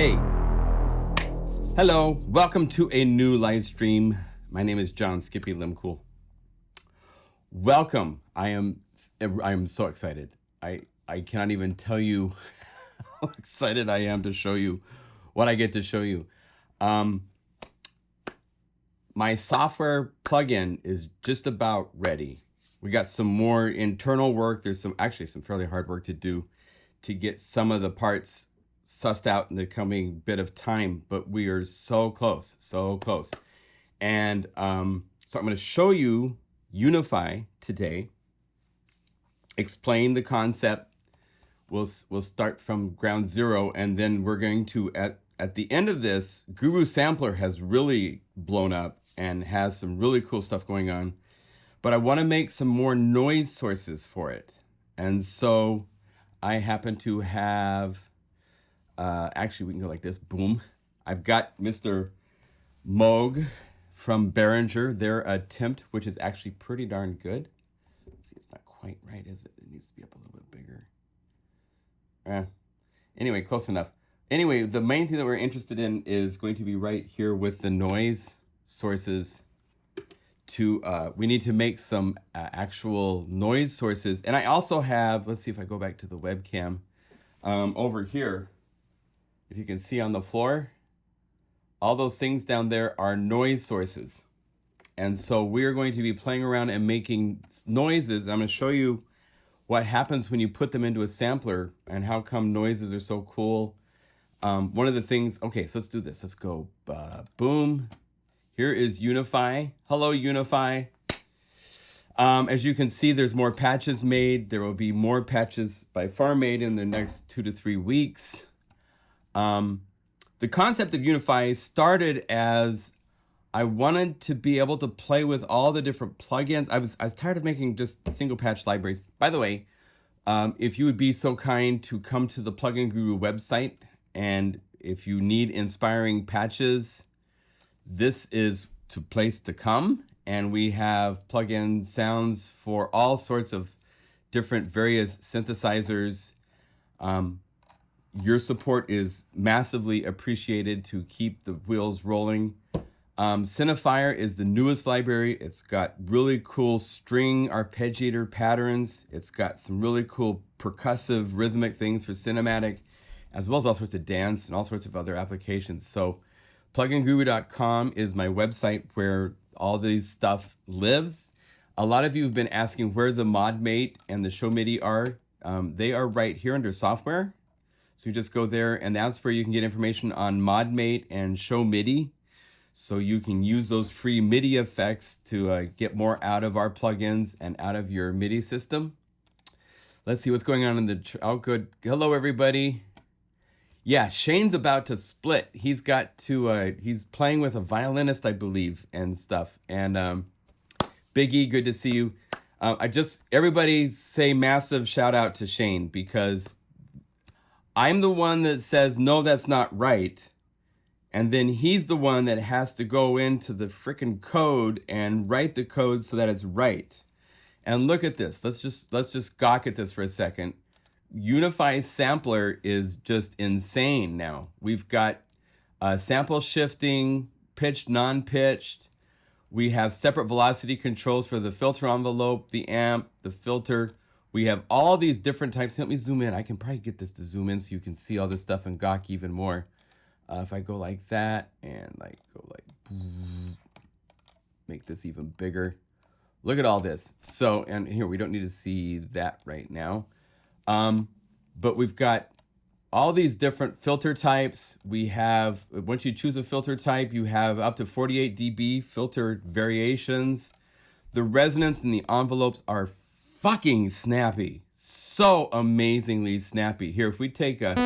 Hey, hello, welcome to a new live stream. My name is John Skippy Limcool. Welcome. I am so excited. I cannot even tell you how excited I am to show you what I get to show you. My software plugin is just about ready. We got some more internal work. There's some fairly hard work to do to get some of the parts sussed out in the coming bit of time, but we are so close, so close. And so I'm going to show you Unify today, explain the concept. We'll start from ground zero, and then we're going to, at the end of this, Guru Sampler has really blown up and has some really cool stuff going on. But I want to make some more noise sources for it. And so I happen to have, actually we can go like this, boom. I've got Mr. Moog from Behringer, their attempt, which is actually pretty darn good. Let's see, it's not quite right, is it? It needs to be up a little bit bigger. Anyway, close enough. Anyway, the main thing that we're interested in is going to be right here with the noise sources. We need to make some actual noise sources. And I also have, let's see if I go back to the webcam, over here, if you can see on the floor, all those things down there are noise sources. And so we're going to be playing around and making noises. I'm going to show you what happens when you put them into a sampler and how come noises are so cool. One of the things, okay, so let's do this. Let's go boom. Here is Unify. Hello, Unify. As you can see, there's more patches made. There will be more patches by far made in the next 2 to 3 weeks. The concept of Unify started as I wanted to be able to play with all the different plugins. I was tired of making just single patch libraries. By the way, if you would be so kind to come to the Plugin Guru website, and if you need inspiring patches, this is the place to come. And we have plugin sounds for all sorts of different various synthesizers. Your support is massively appreciated to keep the wheels rolling. Cinefier is the newest library. It's got really cool string arpeggiator patterns. It's got some really cool percussive rhythmic things for cinematic, as well as all sorts of dance and all sorts of other applications. So pluginguru.com is my website where all these stuff lives. A lot of you have been asking where the ModMate and the Show MIDI are. They are right here under software. So you just go there, and that's where you can get information on ModMate and Show MIDI. So you can use those free MIDI effects to get more out of our plugins and out of your MIDI system. Let's see what's going on in the... Oh, good. Hello, everybody. Yeah, Shane's about to split. He's got to... he's playing with a violinist, I believe, and stuff. And Biggie, good to see you. Everybody say massive shout out to Shane, because I'm the one that says, no, that's not right. And then he's the one that has to go into the frickin' code and write the code so that it's right. And look at this. Let's just gawk at this for a second. Unify sampler is just insane now. We've got sample shifting, pitched, non-pitched. We have separate velocity controls for the filter envelope, the amp, the filter. We have all these different types. Let me zoom in. I can probably get this to zoom in so you can see all this stuff and gawk even more. If I go like that and make this even bigger. Look at all this. So, and here, we don't need to see that right now. But we've got all these different filter types. We have, once you choose a filter type, you have up to 48 dB filter variations. The resonance and the envelopes are fucking snappy. So amazingly snappy. Here, if we take a...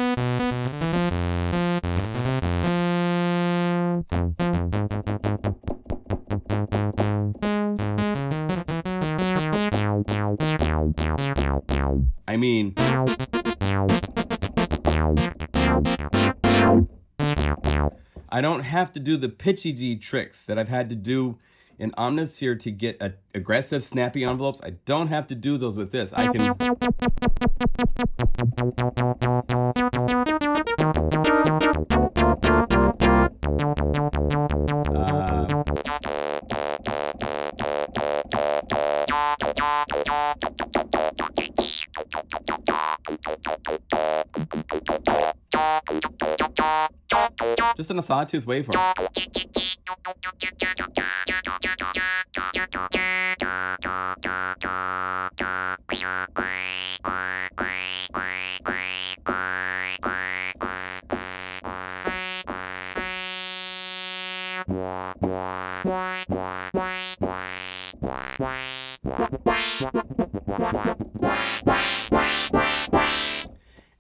I mean... I don't have to do the pitchy D tricks that I've had to do in Omnisphere to get aggressive, snappy envelopes. I don't have to do those with this. I can... Just in a sawtooth waveform.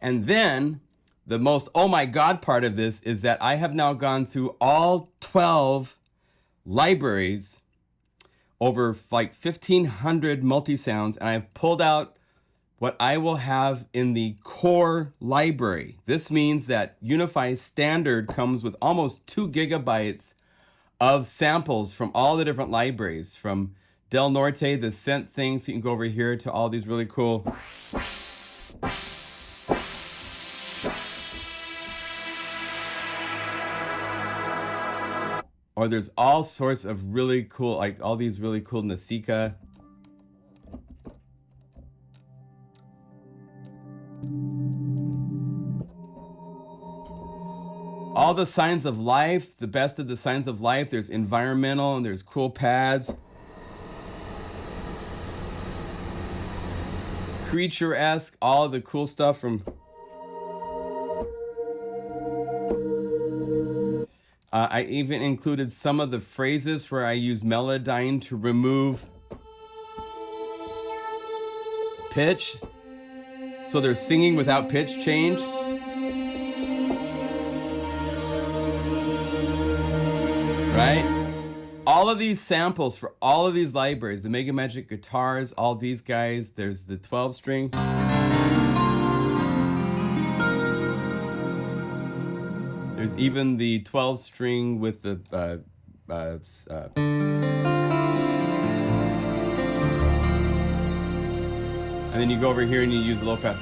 And then the most oh my god part of this is that I have now gone through all 12 libraries over like 1,500 multi-sounds, and I've pulled out what I will have in the core library. This means that Unify standard comes with almost 2 gigabytes of samples from all the different libraries, from Del Norte, the synth thing, so you can go over here to all these really cool. Or there's all sorts of really cool, like all these really cool Nasika. All the signs of life, the best of the signs of life. There's environmental and there's cool pads. Creature-esque, all the cool stuff from... I even included some of the phrases where I use Melodyne to remove pitch. So they're singing without pitch change. Right? All of these samples for all of these libraries, the Mega Magic guitars, all these guys, there's the 12 string. There's even the 12 string with the and then you go over here and you use low pass.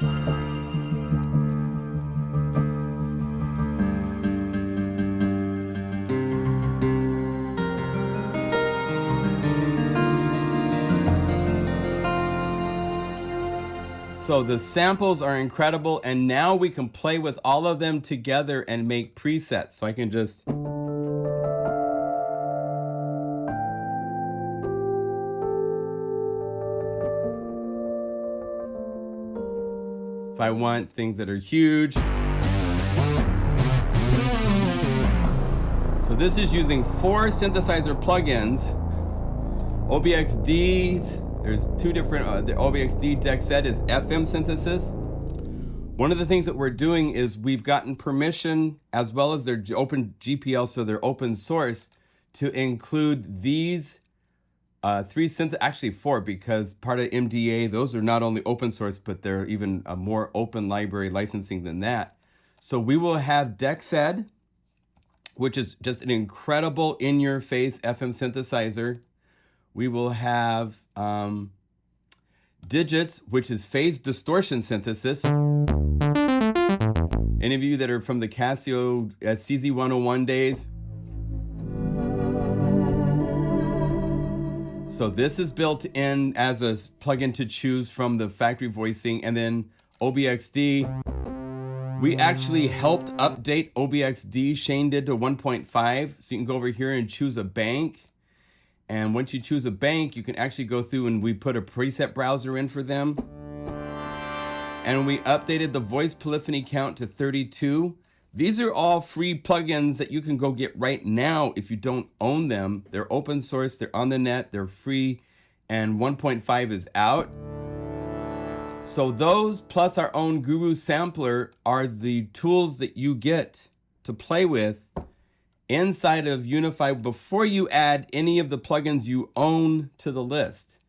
So the samples are incredible, and now we can play with all of them together and make presets. So I can just... If I want things that are huge. So this is using 4 synthesizer plugins. OBXDs. There's 2 different, the OBXD deck set is FM synthesis. One of the things that we're doing is we've gotten permission, as well as their open GPL, so they're open source, to include these 3 actually 4, because part of MDA, those are not only open source, but they're even a more open library licensing than that. So we will have DexEd, which is just an incredible in-your-face FM synthesizer. We will have Digits, which is phase distortion synthesis. Any of you that are from the Casio CZ101 days? So this is built in as a plugin to choose from the factory voicing, and then OBXD. We actually helped update OBXD. Shane did to 1.5, so you can go over here and choose a bank. And once you choose a bank, you can actually go through and we put a preset browser in for them. And we updated the voice polyphony count to 32. These are all free plugins that you can go get right now if you don't own them. They're open source, they're on the net, they're free, and 1.5 is out. So those plus our own Guru sampler are the tools that you get to play with inside of Unify before you add any of the plugins you own to the list.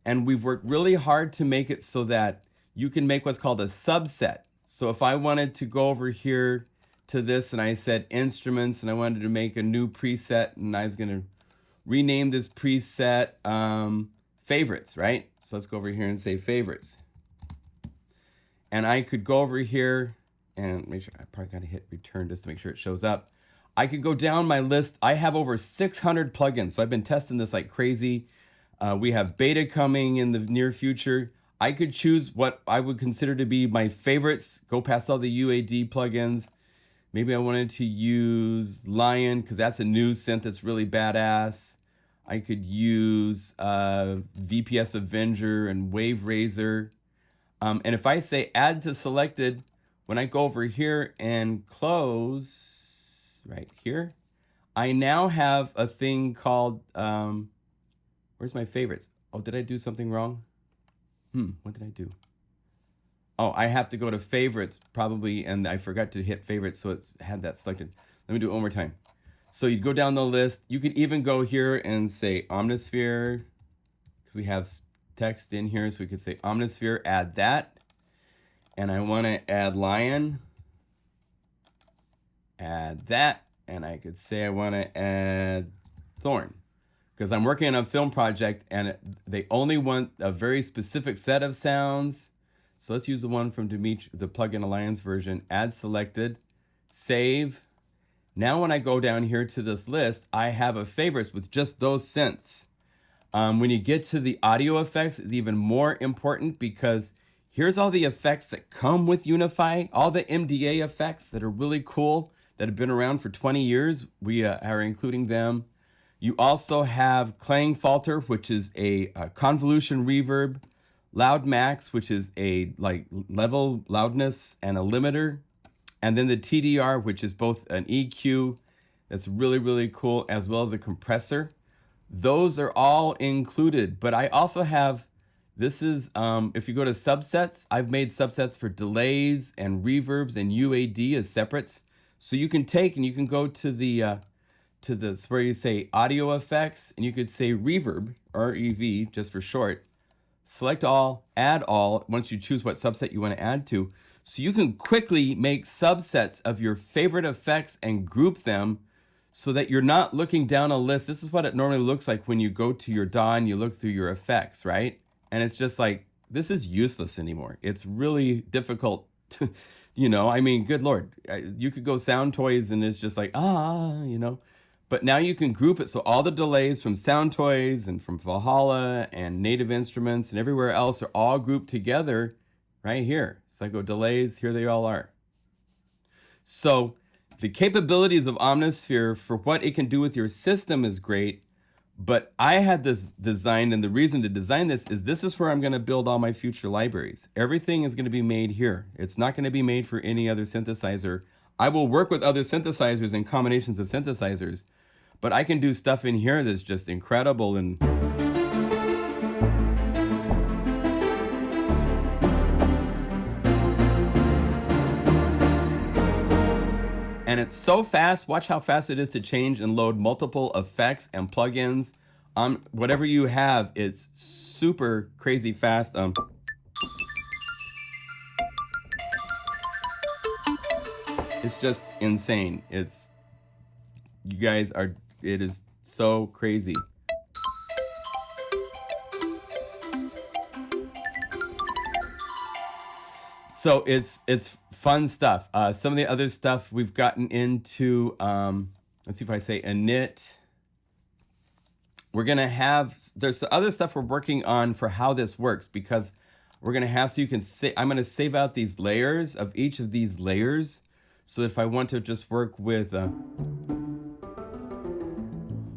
And we've worked really hard to make it so that you can make what's called a subset. So if I wanted to go over here to this and I said instruments and I wanted to make a new preset, and I was gonna rename this preset favorites, right? So let's go over here and say favorites. And I could go over here and make sure, I probably gotta hit return just to make sure it shows up. I could go down my list. I have over 600 plugins, so I've been testing this like crazy. We have beta coming in the near future. I could choose what I would consider to be my favorites, go past all the UAD plugins. Maybe I wanted to use Lion because that's a new synth that's really badass. I could use VPS Avenger and Wave Razor. And if I say add to selected, when I go over here and close right here, I now have a thing called, where's my favorites? Oh, did I do something wrong? What did I do? Oh, I have to go to favorites probably, and I forgot to hit favorites, so it's had that selected. Let me do it one more time. So you go down the list. You could even go here and say Omnisphere, because we have text in here, so we could say Omnisphere, add that. And I want to add Lion, add that. And I could say I want to add Thorn, because I'm working on a film project and they only want a very specific set of sounds. So let's use the one from Dimitri, the Plugin Alliance version. Add selected, save. Now when I go down here to this list, I have a favorites with just those synths. When you get to the audio effects, it's even more important because here's all the effects that come with Unify, all the MDA effects that are really cool, that have been around for 20 years. We are including them. You also have Clang Falter, which is a convolution reverb, Loud Max, which is a like level loudness and a limiter, and then the TDR, which is both an EQ that's really, really cool, as well as a compressor. Those are all included, but I also have, this is, if you go to subsets, I've made subsets for delays and reverbs and UAD as separates. So you can take and you can go to the where you say audio effects, and you could say reverb, REV, just for short. Select all, add all, once you choose what subset you want to add to. So you can quickly make subsets of your favorite effects and group them so that you're not looking down a list. This is what it normally looks like when you go to your DAW and you look through your effects, right? And it's just like, this is useless anymore. It's really difficult to, I mean, good Lord, you could go Sound Toys and it's just like, But now you can group it. So all the delays from Sound Toys and from Valhalla and Native Instruments and everywhere else are all grouped together right here. So I go delays, here they all are. So the capabilities of Omnisphere for what it can do with your system is great, but I had this designed, and the reason to design this is where I'm going to build all my future libraries. Everything is going to be made here. It's not going to be made for any other synthesizer. I will work with other synthesizers and combinations of synthesizers, but I can do stuff in here that's just incredible. And it's so fast. Watch how fast it is to change and load multiple effects and plugins. Whatever you have, it's super crazy fast. It's just insane. It is so crazy. So it's fun stuff. Some of the other stuff we've gotten into, let's see if I say init. We're going to have, there's other stuff we're working on for how this works, because we're going to have, so you can say, I'm going to save out these layers of each of these layers. So if I want to just work with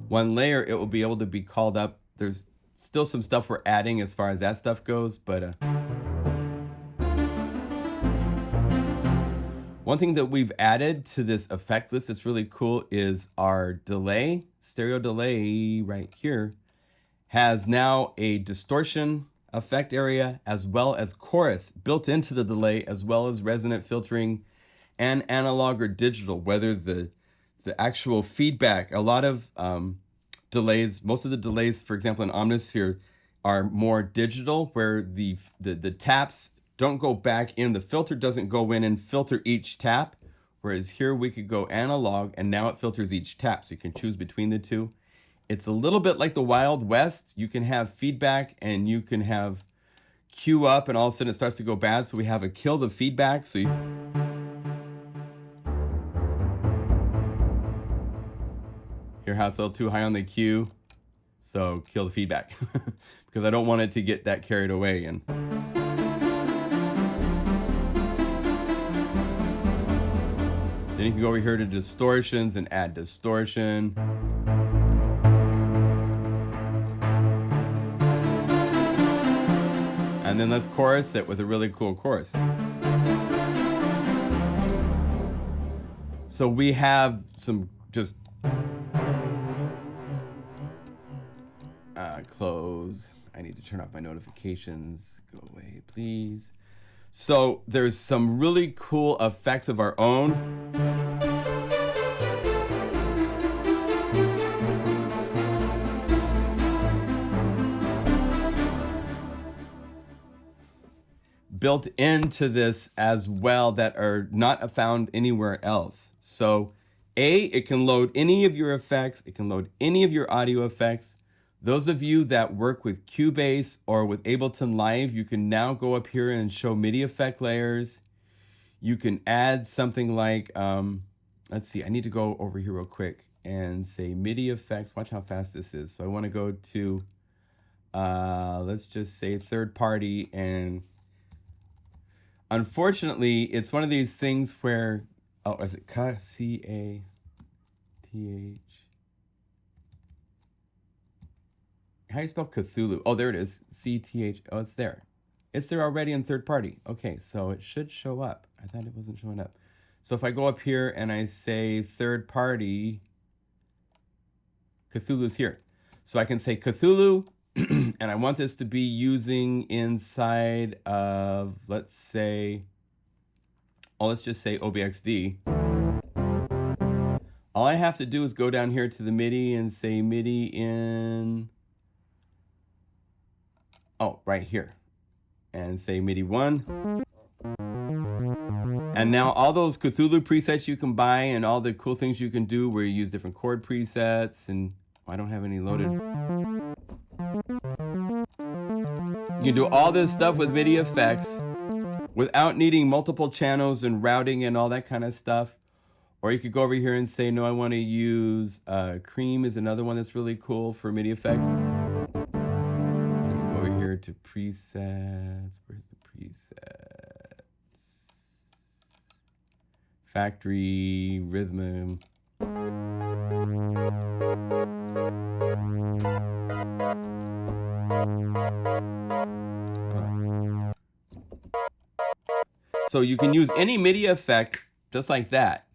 one layer, it will be able to be called up. There's still some stuff we're adding as far as that stuff goes, but one thing that we've added to this effect list that's really cool is our delay. Stereo delay right here has now a distortion effect area as well as chorus built into the delay, as well as resonant filtering and analog or digital, whether the actual feedback. A lot of delays, most of the delays, for example, in Omnisphere are more digital, where the taps don't go back in. The filter doesn't go in and filter each tap, whereas here we could go analog and now it filters each tap, so you can choose between the two. It's a little bit like the Wild West. You can have feedback and you can have cue up, and all of a sudden it starts to go bad, so we have a kill the feedback. So hear how it's a little too high on the cue, so kill the feedback because I don't want it to get that carried away. And Then you can go over here to distortions and add distortion. And then let's chorus it with a really cool chorus. So we have some just close. I need to turn off my notifications. Go away, please. So there's some really cool effects of our own. Built into this as well that are not found anywhere else. So it can load any of your effects. It can load any of your audio effects. Those of you that work with Cubase or with Ableton Live, you can now go up here and show MIDI effect layers. You can add something like, let's see, I need to go over here real quick and say MIDI effects. Watch how fast this is. So I want to go to, let's just say third party. And unfortunately, it's one of these things where, oh, is it C-A-T-H? How do you spell Cthulhu? Oh, there it is. C-T-H. Oh, it's there. It's there already in third party. Okay, so it should show up. I thought it wasn't showing up. So if I go up here and I say third party, Cthulhu's here. So I can say Cthulhu, and I want this to be using inside of, let's say, oh, let's just say OBXD. All I have to do is go down here to the MIDI and say MIDI in, oh, right here, and say MIDI 1. And now all those Cthulhu presets you can buy and all the cool things you can do where you use different chord presets, and I don't have any loaded. You can do all this stuff with MIDI effects without needing multiple channels and routing and all that kind of stuff. Or you could go over here and say, no, I want to use Cream is another one that's really cool for MIDI effects. Go over here to presets. Where's the presets? Factory, rhythm. So you can use any MIDI effect just like that.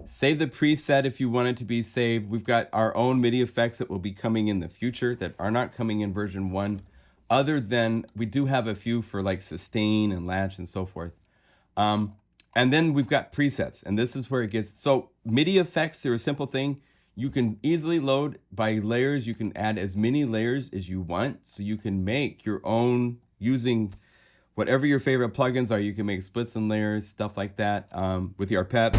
Save the preset if you want it to be saved. We've got our own MIDI effects that will be coming in the future that are not coming in version 1. Other than, we do have a few for like sustain and latch and so forth. And then we've got presets, and this is where it gets, so MIDI effects are a simple thing. You can easily load by layers. You can add as many layers as you want. So you can make your own using whatever your favorite plugins are. You can make splits and layers, stuff like that with your pep.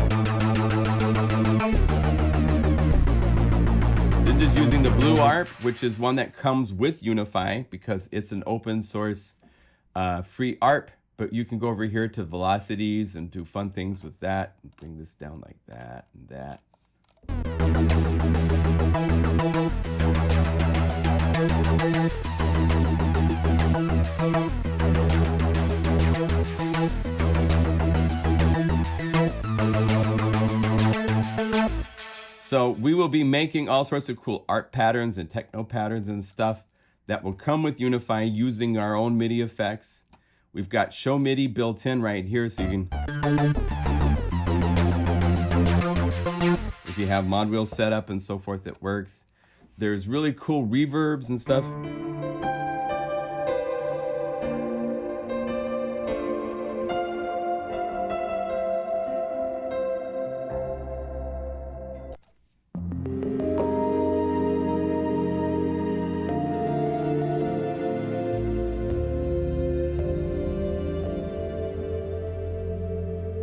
This is using the Blue ARP, which is one that comes with Unify because it's an open source free ARP. But you can go over here to velocities and do fun things with that. And bring this down like that and that. So we will be making all sorts of cool art patterns and techno patterns and stuff that will come with Unify using our own MIDI effects. We've got Show MIDI built in right here, so you can, if you have mod wheel set up and so forth, it works. There's really cool reverbs and stuff.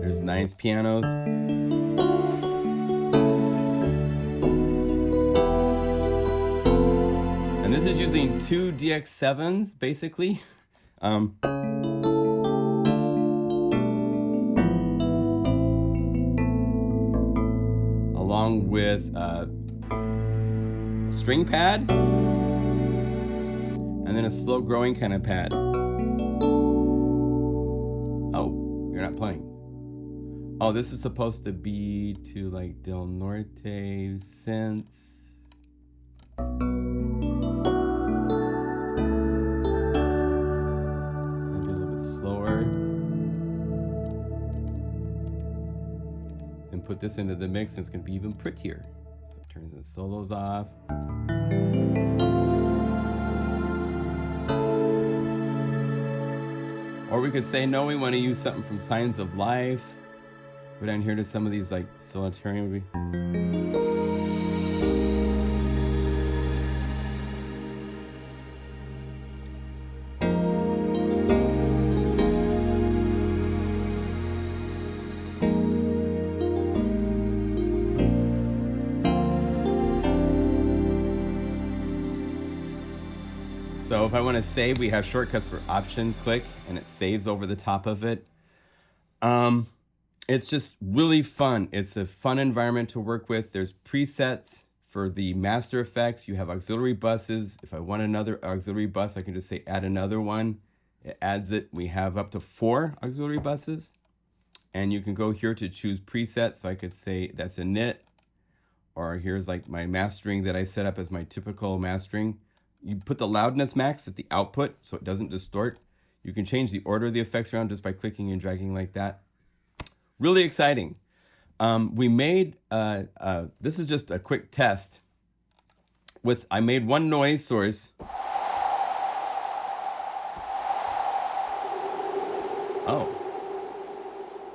There's nice pianos. And this is using two DX7s, basically. Along with a string pad. And then a slow growing kind of pad. Oh, you're not playing. Oh, this is supposed to be to like Del Norte synths. Maybe a little bit slower. And put this into the mix, and it's going to be even prettier. So it turns the solos off. Or we could say, no, we want to use something from Signs of Life. Go down here to some of these like Solitarian maybe. So if I want to save, we have shortcuts for Option click, and it saves over the top of it. It's just really fun. It's a fun environment to work with. There's presets for the master effects. You have auxiliary buses. If I want another auxiliary bus, I can just say add another one. It adds it. We have up to 4 auxiliary buses. And you can go here to choose presets. So I could say that's a knit. Or here's like my mastering that I set up as my typical mastering. You put the loudness max at the output so it doesn't distort. You can change the order of the effects around just by clicking and dragging like that. Really exciting. We made, this is just a quick test. I made one noise source. Oh,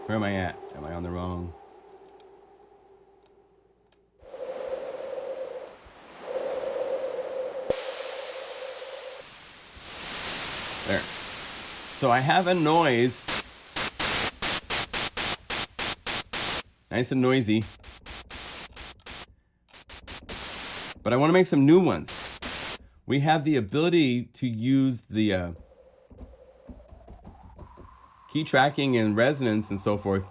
where am I at? Am I on the wrong? There. So I have a noise. Nice and noisy. But I want to make some new ones. We have the ability to use the key tracking and resonance and so forth.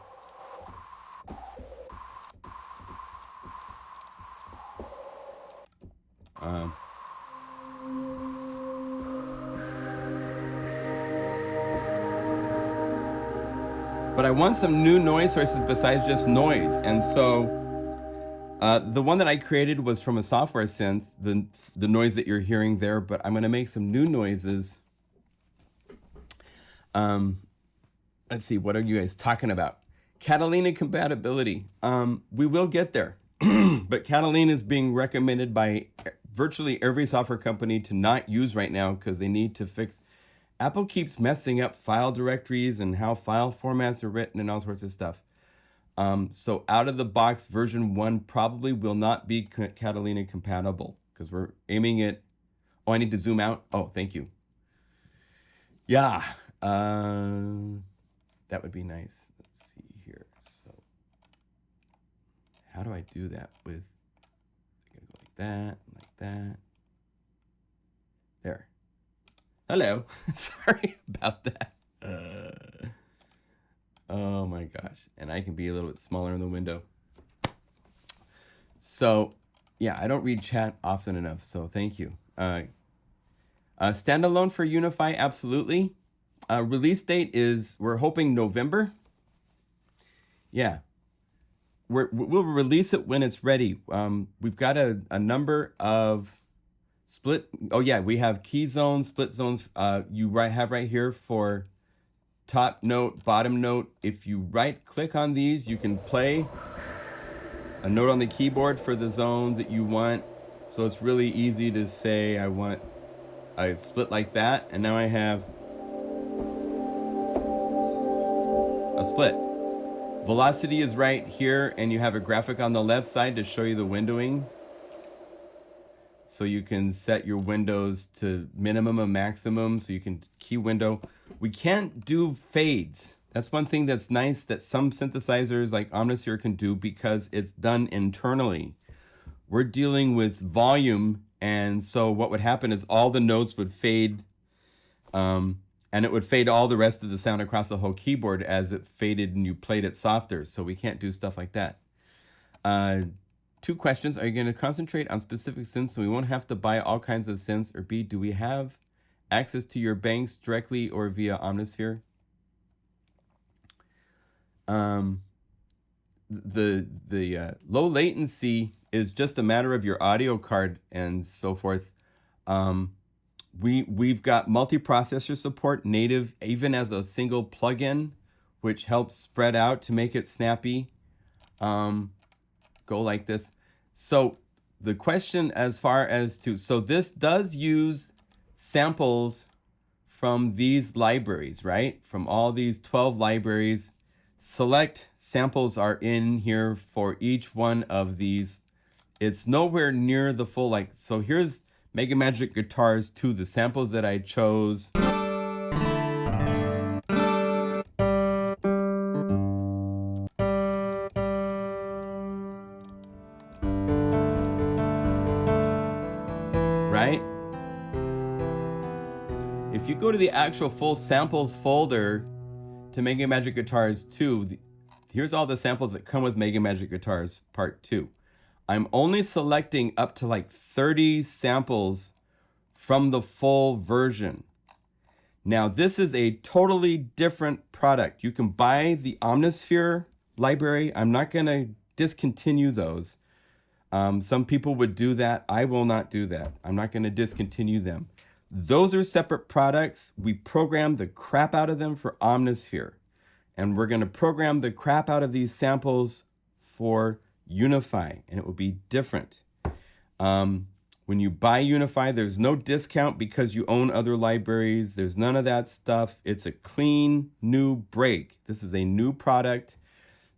But I want some new noise sources besides just noise. And so the one that I created was from a software synth, the noise that you're hearing there, but I'm gonna make some new noises. Let's see, what are you guys talking about? Catalina compatibility. We will get there, but Catalina is being recommended by virtually every software company to not use right now because they need to fix. Apple keeps messing up file directories and how file formats are written and all sorts of stuff. So out of the box, version 1 probably will not be Catalina compatible because we're aiming at, oh, I need to zoom out. Oh, thank you. Yeah, that would be nice. Let's see here. So how do I do that with, I gotta go like that, like that. There. Hello. Sorry about that. Oh my gosh. And I can be a little bit smaller in the window. So yeah, I don't read chat often enough, so thank you. Standalone for Unify, absolutely. Release date is, we're hoping November. Yeah. We'll release it when it's ready. We've got a number of split. Oh yeah, we have key zones, split zones. You have right here for top note, bottom note. If you right click on these, you can play a note on the keyboard for the zones that you want. So it's really easy to say I want a split like that, and now I have a split. Velocity is right here, and you have a graphic on the left side to show you the windowing. So you can set your windows to minimum and maximum, so you can key window. We can't do fades. That's one thing that's nice that some synthesizers like Omnisphere can do because it's done internally. We're dealing with volume, and so what would happen is all the notes would fade, and it would fade all the rest of the sound across the whole keyboard as it faded and you played it softer. So we can't do stuff like that. 2 questions. Are you going to concentrate on specific synths so we won't have to buy all kinds of synths? Or B, do we have access to your banks directly or via Omnisphere? the low latency is just a matter of your audio card and so forth. We've got multiprocessor support native, even as a single plugin, which helps spread out to make it snappy. Go like this. So the question as far as to, so this does use samples from these libraries, right? From all these 12 libraries. Select samples are in here for each one of these. It's nowhere near the full, like, so here's Mega Magic Guitars 2, the samples that I chose. Right? If you go to the actual full samples folder to Mega Magic Guitars 2, here's all the samples that come with Mega Magic Guitars Part 2. I'm only selecting up to like 30 samples from the full version. Now, this is a totally different product. You can buy the Omnisphere library. I'm not going to discontinue those. Some people would do that. I will not do that. I'm not going to discontinue them. Those are separate products. We program the crap out of them for Omnisphere. And we're going to program the crap out of these samples for Unify, and it will be different. When you buy Unify, there's no discount because you own other libraries. There's none of that stuff. It's a clean new break. This is a new product.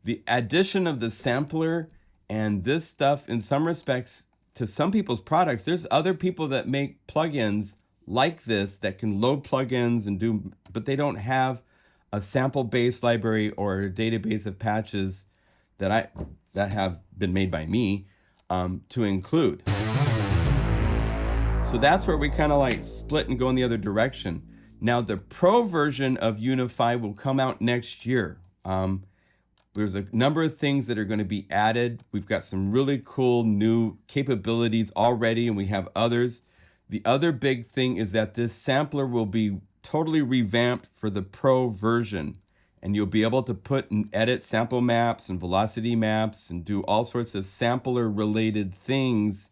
The addition of the sampler and this stuff, in some respects, to some people's products, there's other people that make plugins like this that can load plugins and do, but they don't have a sample-based library or a database of patches that have been made by me to include. So that's where we kind of like split and go in the other direction. Now the pro version of Unify will come out next year. There's a number of things that are going to be added. We've got some really cool new capabilities already, and we have others. The other big thing is that this sampler will be totally revamped for the pro version. And you'll be able to put and edit sample maps and velocity maps and do all sorts of sampler related things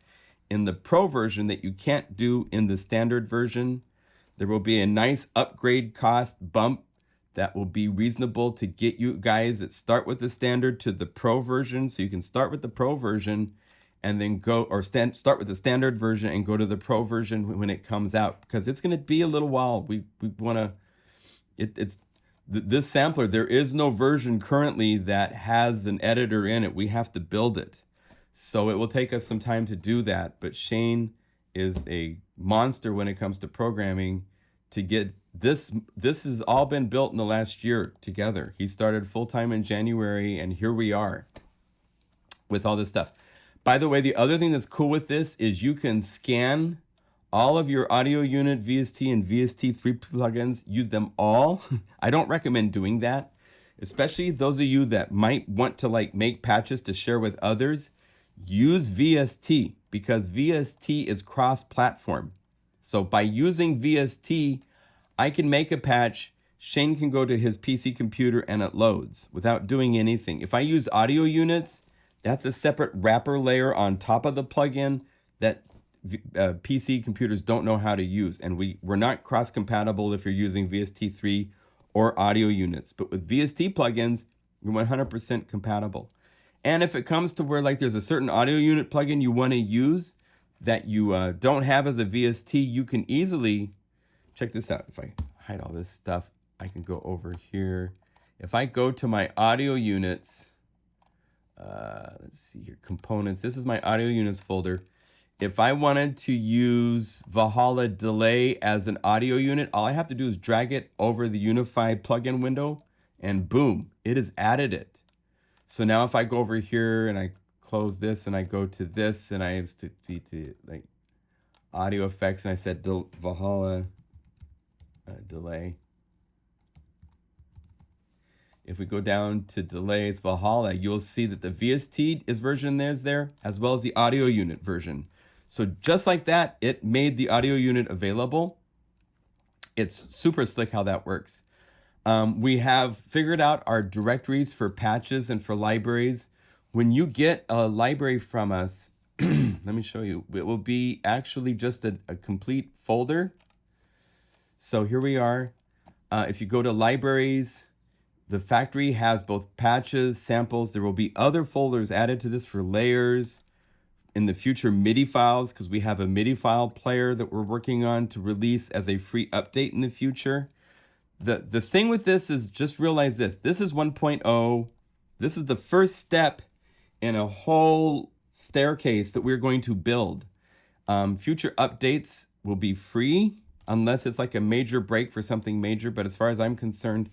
in the pro version that you can't do in the standard version. There will be a nice upgrade cost bump that will be reasonable to get you guys that start with the standard to the pro version. So you can start with the pro version and then go, or start with the standard version and go to the pro version when it comes out, because it's going to be a little while. We want to, this sampler, there is no version currently that has an editor in it. We have to build it. So it will take us some time to do that. But Shane is a monster when it comes to programming to get this. This has all been built in the last year together. He started full-time in January, and here we are with all this stuff. By the way, the other thing that's cool with this is you can scan all of your audio unit, VST, and VST3 plugins. Use them all. I don't recommend doing that, especially those of you that might want to like make patches to share with others. Use VST because VST is cross-platform. So by using VST, I can make a patch. Shane can go to his PC computer and it loads without doing anything. If I use audio units, that's a separate wrapper layer on top of the plugin that PC computers don't know how to use. And we're not cross-compatible if you're using VST3 or audio units. But with VST plugins, you're 100% compatible. And if it comes to where like there's a certain audio unit plugin you want to use that you don't have as a VST, you can easily, check this out. If I hide all this stuff, I can go over here. If I go to my audio units, let's see here, components. This is my audio units folder. If I wanted to use Valhalla delay as an audio unit, all I have to do is drag it over the Unify plugin window and boom, it has added it. So now if I go over here and I close this and I go to this and I have to like audio effects and I said Valhalla delay. If we go down to delay, it's Valhalla, you'll see that the VST is version is there as well as the audio unit version. So just like that, it made the audio unit available. It's super slick how that works. We have figured out our directories for patches and for libraries. When you get a library from us, let me show you. It will be actually just a complete folder. So here we are. If you go to libraries, the factory has both patches, samples. There will be other folders added to this for layers. In the future, MIDI files, because we have a MIDI file player that we're working on to release as a free update in the future. The thing with this is just realize this. This is 1.0. This is the first step in a whole staircase that we're going to build. Future updates will be free unless it's like a major break for something major. But as far as I'm concerned,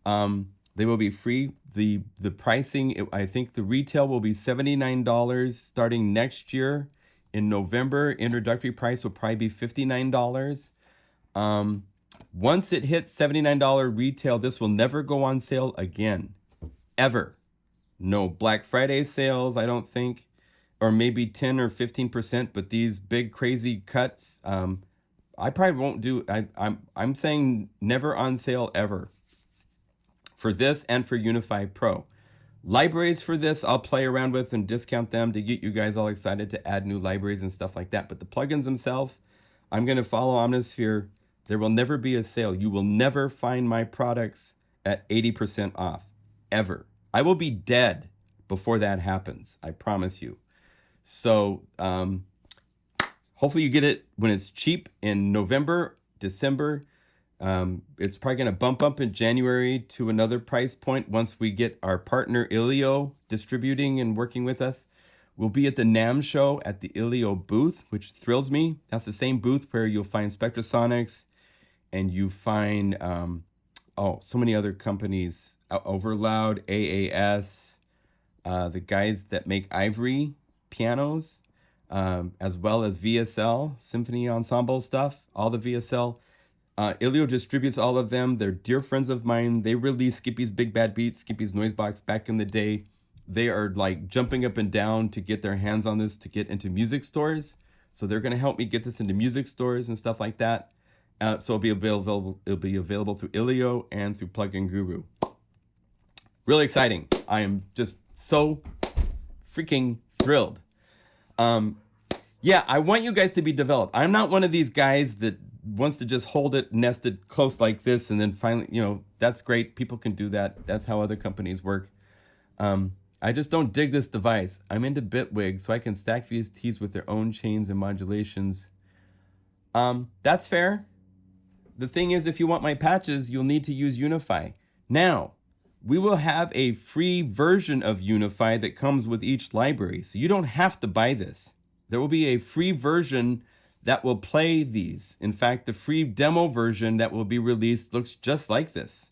they will be free. The pricing, I think the retail will be $79 starting next year. In November, introductory price will probably be $59. Once it hits $79 retail, this will never go on sale again, ever. No Black Friday sales, I don't think, or maybe 10 or 15%. But these big crazy cuts, I probably won't do. I'm saying never on sale ever. For this and for Unify Pro. Libraries for this, I'll play around with and discount them to get you guys all excited to add new libraries and stuff like that. But the plugins themselves, I'm going to follow Omnisphere. There will never be a sale. You will never find my products at 80% off, ever. I will be dead before that happens, I promise you. So hopefully you get it when it's cheap in November, December. It's probably going to bump up in January to another price point once we get our partner Ilio distributing and working with us. We'll be at the NAMM show at the Ilio booth, which thrills me. That's the same booth where you'll find Spectrasonics and you find, so many other companies, Overloud, AAS, the guys that make Ivory pianos, as well as VSL, Symphony Ensemble stuff, all the VSL. Ilio distributes all of them. They're dear friends of mine. They released Skippy's Big Bad Beats, Skippy's Noisebox back in the day. They are like jumping up and down to get their hands on this to get into music stores. So they're going to help me get this into music stores and stuff like that. So it'll be available through Ilio and through Plugin Guru. Really exciting. I am just so freaking thrilled. I want you guys to be developed. I'm not one of these guys that wants to just hold it nested close like this and then finally, that's great. People can do that. That's how other companies work. I just don't dig this device. I'm into Bitwig, so I can stack VSTs with their own chains and modulations. That's fair. The thing is, if you want my patches, you'll need to use Unify. Now, we will have a free version of Unify that comes with each library, so you don't have to buy this. There will be a free version that will play these. In fact, the free demo version that will be released looks just like this.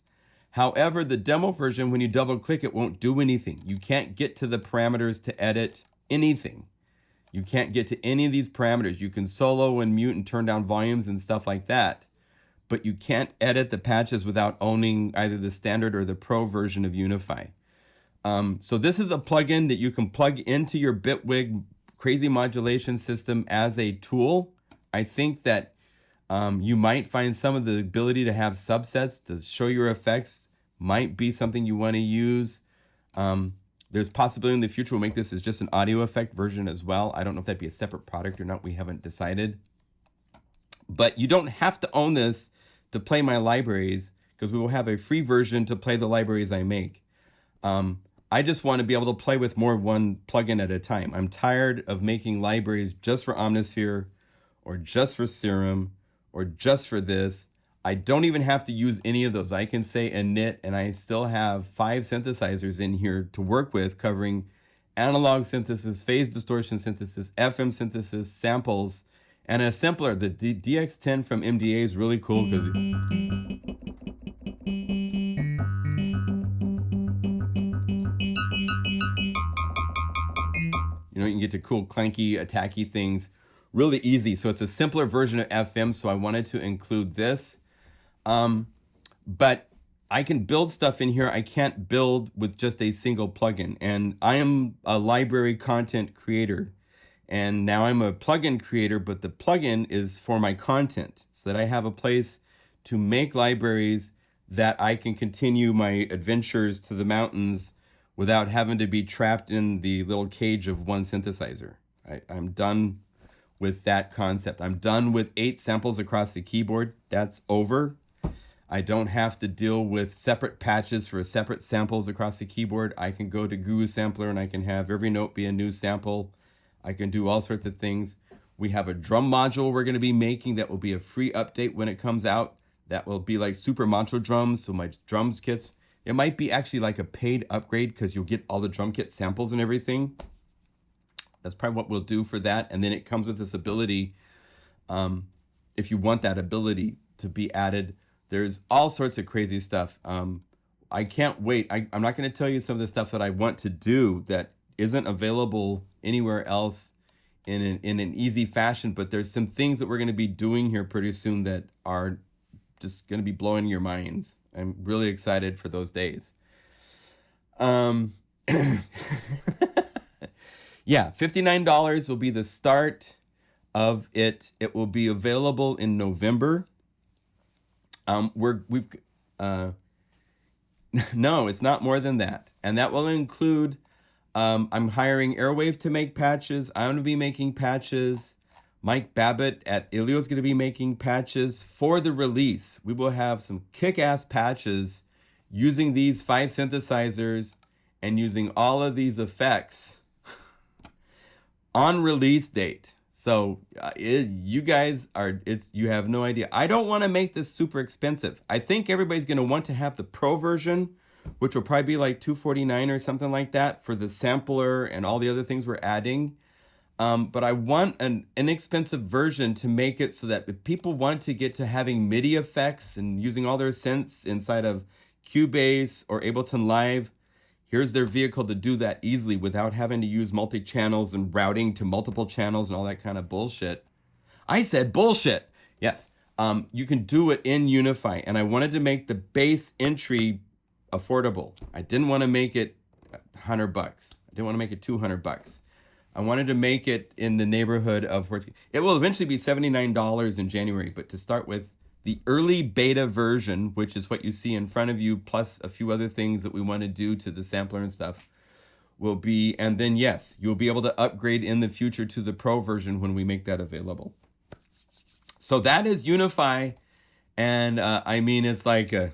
However, the demo version, when you double click, it won't do anything. You can't get to the parameters to edit anything. You can't get to any of these parameters. You can solo and mute and turn down volumes and stuff like that, but you can't edit the patches without owning either the standard or the pro version of Unify. So this is a plugin that you can plug into your Bitwig crazy modulation system as a tool. I think that you might find some of the ability to have subsets to show your effects might be something you want to use. There's possibility in the future we'll make this as just an audio effect version as well. I don't know if that'd be a separate product or not. We haven't decided. But you don't have to own this to play my libraries, because we will have a free version to play the libraries I make. I just want to be able to play with more one plugin at a time. I'm tired of making libraries just for Omnisphere or just for Serum or just for this. I don't even have to use any of those. I can say init and I still have 5 synthesizers in here to work with, covering analog synthesis, phase distortion synthesis, FM synthesis, samples, and a sampler. The DX10 from MDA is really cool because you can get to cool, clanky, attacky things really easy. So it's a simpler version of FM, so I wanted to include this. But I can build stuff in here I can't build with just a single plugin. And I am a library content creator. And now I'm a plugin creator, but the plugin is for my content so that I have a place to make libraries that I can continue my adventures to the mountains without having to be trapped in the little cage of one synthesizer. I'm done with that concept. I'm done with 8 samples across the keyboard. That's over. I don't have to deal with separate patches for separate samples across the keyboard. I can go to Guru Sampler and I can have every note be a new sample. I can do all sorts of things. We have a drum module we're going to be making that will be a free update when it comes out. That will be like super mantra drums. So my drums kits, it might be actually like a paid upgrade because you'll get all the drum kit samples and everything. That's probably what we'll do for that. And then it comes with this ability, if you want that ability to be added. There's all sorts of crazy stuff. I can't wait. I'm not going to tell you some of the stuff that I want to do that isn't available anywhere else in an easy fashion, but there's some things that we're going to be doing here pretty soon that are just going to be blowing your minds. I'm really excited for those days. Yeah, $59 will be the start of it. It will be available in November. No, it's not more than that. And that will include, I'm hiring Airwave to make patches. I'm going to be making patches. Mike Babbitt at Ilio is going to be making patches for the release. We will have some kick-ass patches using these 5 synthesizers and using all of these effects on release date. So you guys you have no idea. I don't want to make this super expensive. I think everybody's going to want to have the pro version, which will probably be like $249 or something like that for the sampler and all the other things we're adding. But I want an inexpensive version to make it so that if people want to get to having MIDI effects and using all their synths inside of Cubase or Ableton Live, here's their vehicle to do that easily without having to use multi-channels and routing to multiple channels and all that kind of bullshit. I said bullshit. Yes. You can do it in Unify. And I wanted to make the base entry affordable. I didn't want to make it $100. I didn't want to make it $200. I wanted to make it in the neighborhood of where it will eventually be $79 in January. But to start with, the early beta version, which is what you see in front of you, plus a few other things that we want to do to the sampler and stuff, will be, and then yes, you'll be able to upgrade in the future to the pro version when we make that available. So that is Unify, and I mean, it's like a...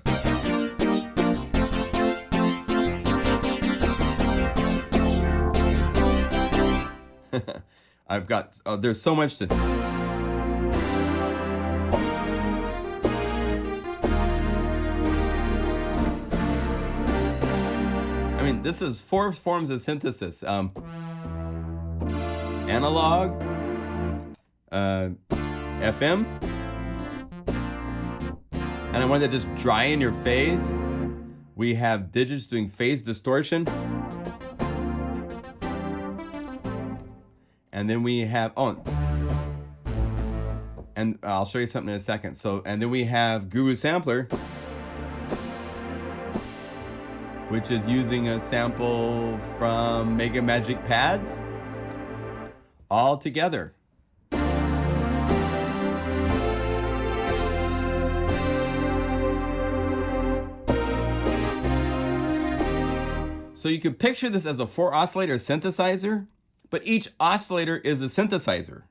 I've got, there's so much to... I mean, this is 4 forms of synthesis. Analog, FM, and I want that just dry in your face. We have digits doing phase distortion. And then we have, and I'll show you something in a second. So, and then we have Guru Sampler, which is using a sample from Mega Magic Pads all together. So you can picture this as a 4 oscillator synthesizer, but each oscillator is a synthesizer.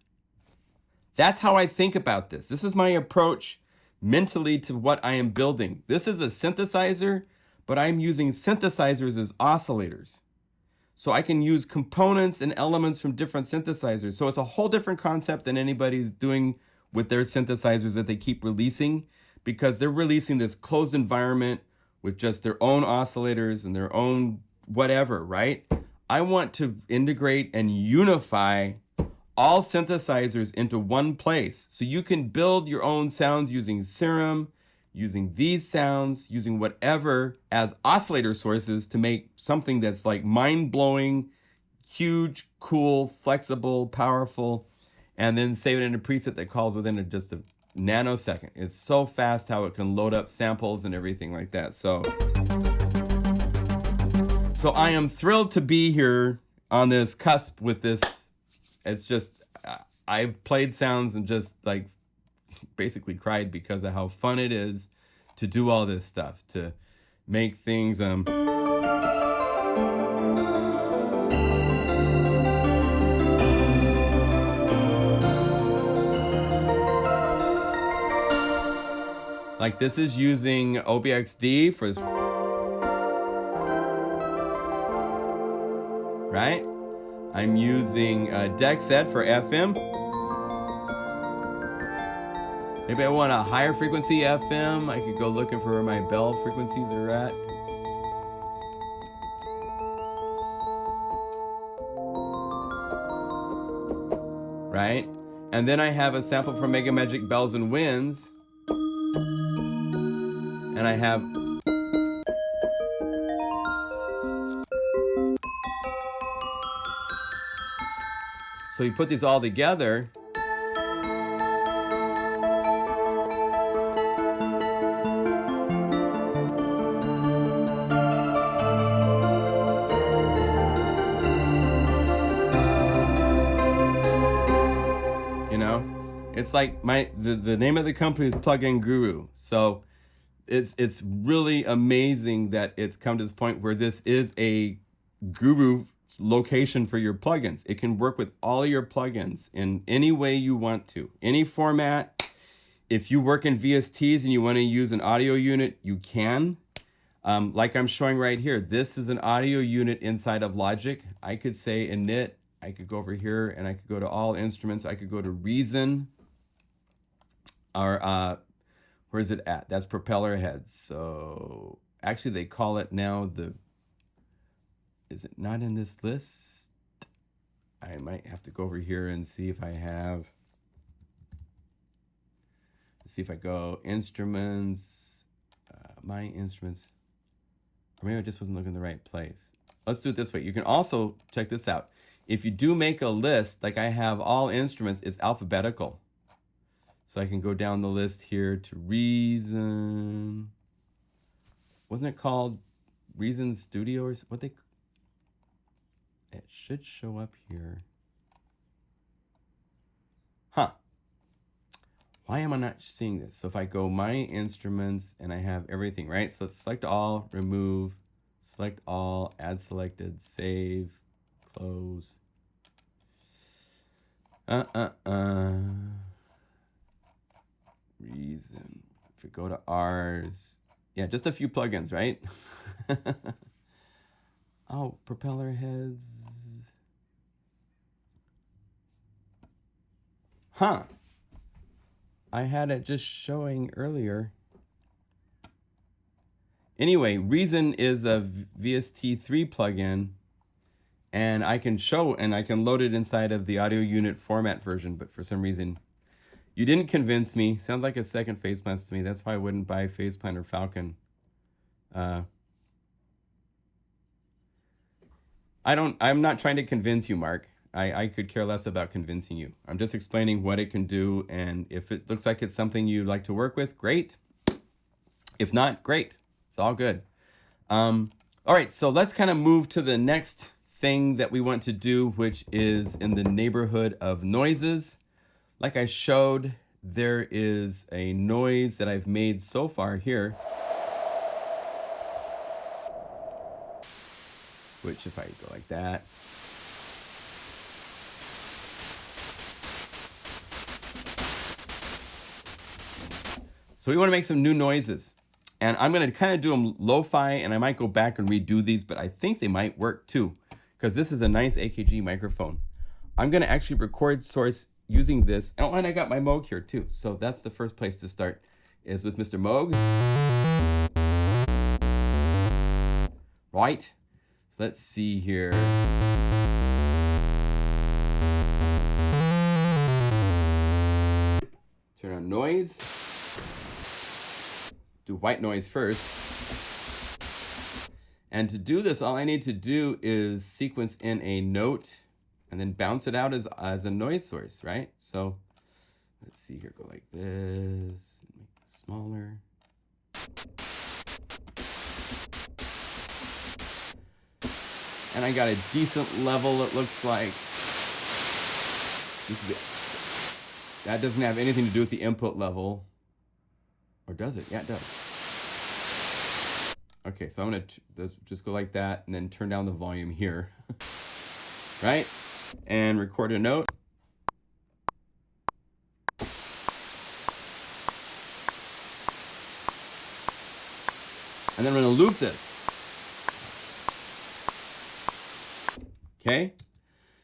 That's how I think about this. This is my approach mentally to what I am building. This is a synthesizer, but I'm using synthesizers as oscillators. So I can use components and elements from different synthesizers. So it's a whole different concept than anybody's doing with their synthesizers that they keep releasing, because they're releasing this closed environment with just their own oscillators and their own whatever, right? I want to integrate and unify all synthesizers into one place. So you can build your own sounds using Serum, using these sounds, using whatever as oscillator sources to make something that's like mind-blowing, huge, cool, flexible, powerful, and then save it in a preset that calls within just a nanosecond. It's so fast how it can load up samples and everything like that. So I am thrilled to be here on this cusp with this. It's just, I've played sounds and just like basically cried because of how fun it is to do all this stuff, to make things like this is using OBXD for, right? I'm using deck set for FM. Maybe I want a higher frequency FM. I could go looking for where my bell frequencies are at. Right? And then I have a sample from Mega Magic Bells and Winds. And I have so you put these all together. You know, it's like the name of the company is Plugin Guru. So it's really amazing that it's come to this point where this is a guru location for your plugins. It can work with all your plugins in any way you want to, any format. If you work in VSTs and you want to use an audio unit, you can. Like I'm showing right here, this is an audio unit inside of Logic. I could say init, I could go over here and I could go to all instruments. I could go to Reason, or where is it at? That's propeller heads. So actually they call it now is it not in this list? I might have to go over here and see if I have, let's see if I go instruments, my instruments, or maybe I just wasn't looking in the right place. Let's do it this way. You can also check this out. If you do make a list, like I have all instruments, it's alphabetical. So I can go down the list here to Reason. Wasn't it called Reason Studio or what they? It should show up here. Huh. Why am I not seeing this? So if I go my instruments and I have everything, right? So let's select all, remove, select all, add selected, save, close. Reason. If we go to ours, yeah, just a few plugins, right? Oh, propeller heads. Huh. I had it just showing earlier. Anyway, Reason is a VST3 plugin, and I can show and I can load it inside of the audio unit format version, but for some reason you didn't convince me. Sounds like a second Faceplant to me. That's why I wouldn't buy Faceplant or Falcon. I'm not trying to convince you, Mark. I could care less about convincing you. I'm just explaining what it can do, and if it looks like it's something you'd like to work with, great. If not, great. It's all good. All right, so let's kind of move to the next thing that we want to do, which is in the neighborhood of noises. Like I showed, there is a noise that I've made so far here, which if I go like that, so we want to make some new noises. And I'm going to kind of do them lo-fi, and I might go back and redo these, but I think they might work too, because this is a nice AKG microphone. I'm going to actually record source using this. Oh, and I got my Moog here too. So that's the first place to start, is with Mr. Moog. Right? So let's see here. Turn on noise. Do white noise first. And to do this, all I need to do is sequence in a note and then bounce it out as a noise source, right? So let's see here, go like this, make it smaller. And I got a decent level, it looks like. That doesn't have anything to do with the input level. Or does it? Yeah, it does. Okay, so I'm gonna just go like that and then turn down the volume here, right? And record a note. And then I'm gonna loop this. Okay,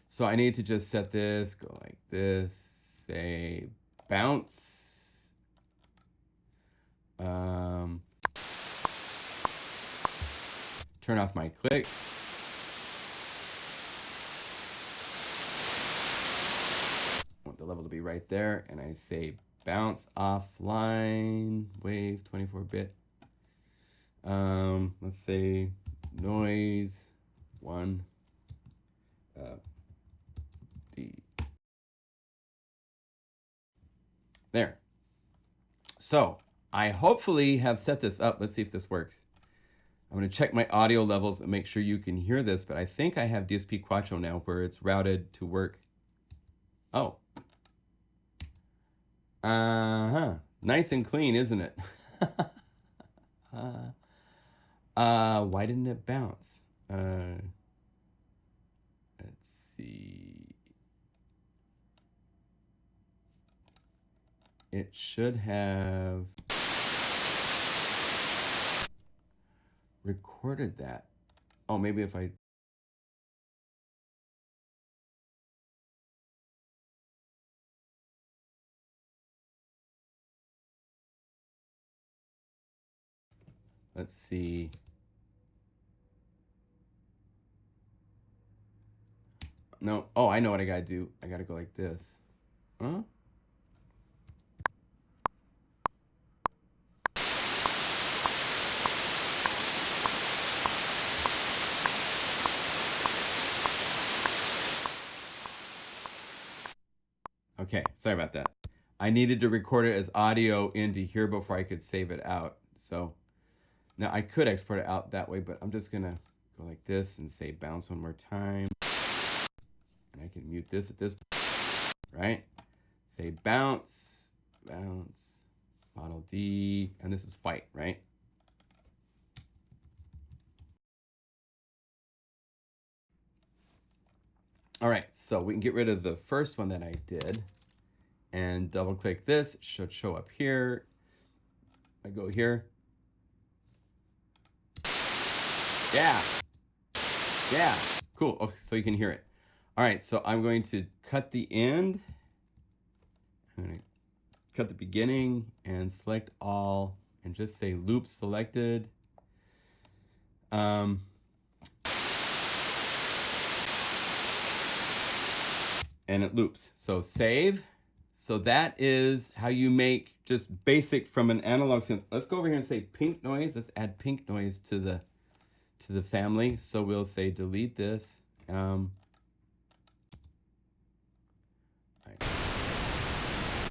so I need to just set this, go like this, say bounce. Turn off my click. I want the level to be right there, and I say bounce offline, wave 24-bit. Let's say noise 1 D. There. So I hopefully have set this up. Let's see if this works. I'm going to check my audio levels and make sure you can hear this, but I think I have DSP Quattro now where it's routed to work. Oh. Nice and clean, isn't it? Why didn't it bounce? Let's see. It should have recorded that. Oh, maybe if I... Let's see. No. Oh, I know what I gotta do. I gotta go like this. Huh? Okay, sorry about that. I needed to record it as audio into here before I could save it out. So now I could export it out that way, but I'm just gonna go like this and say bounce one more time. And I can mute this at this point, right? Say bounce, bounce, model D, and this is white, right? All right, so we can get rid of the first one that I did and double click this. It should show up here. I go here. Yeah. Yeah. Cool. Okay, so you can hear it. All right, so I'm going to cut the end. I'm going to cut the beginning and select all and just say loop selected. And it loops. So save. So that is how you make just basic from an analog synth. Let's go over here and say pink noise. Let's add pink noise to the family. So we'll say delete this.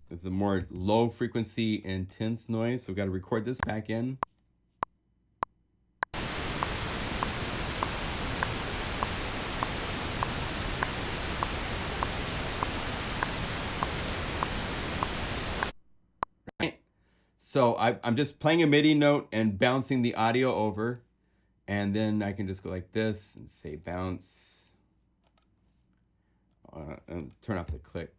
This is a more low frequency intense noise. So we've got to record this back in. So I'm just playing a MIDI note and bouncing the audio over. And then I can just go like this and say bounce. And turn off the click.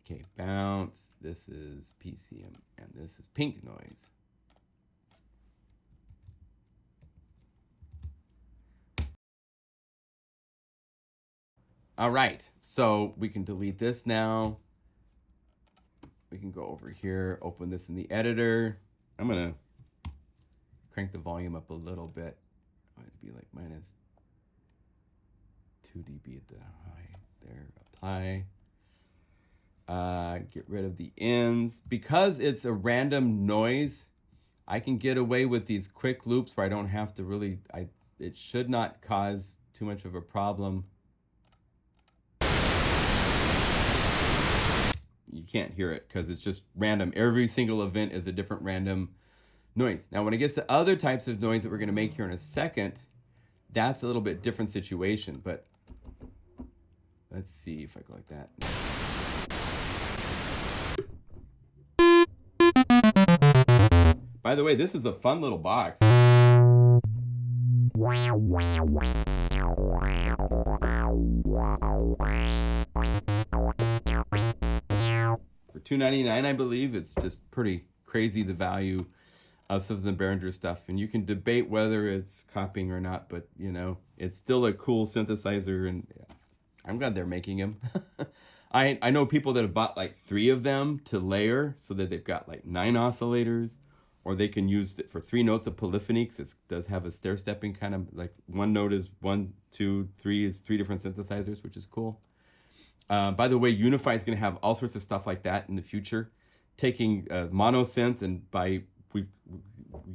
Okay, bounce. This is PCM and this is pink noise. All right, so we can delete this now. We can go over here, open this in the editor. I'm gonna crank the volume up a little bit. I want it to be like minus 2 dB at the high. There, apply. Get rid of the ends. Because it's a random noise, I can get away with these quick loops where I don't have to really, it should not cause too much of a problem. You can't hear it because it's just random. Every single event is a different random noise. Now, when it gets to other types of noise that we're going to make here in a second, that's a little bit different situation. But let's see if I go like that. By By the way, this is a fun little box. For $2.99, I believe. It's just pretty crazy, the value of some of the Behringer stuff. And you can debate whether it's copying or not, but you know, it's still a cool synthesizer, and I'm glad they're making them. I know people that have bought like 3 of them to layer so that they've got like 9 oscillators, or they can use it for 3 notes of polyphony, because it does have a stair-stepping kind of, like one note is 1, 2, 3 is 3 different synthesizers, which is cool. By the way, Unify is going to have all sorts of stuff like that in the future, taking mono synth, and we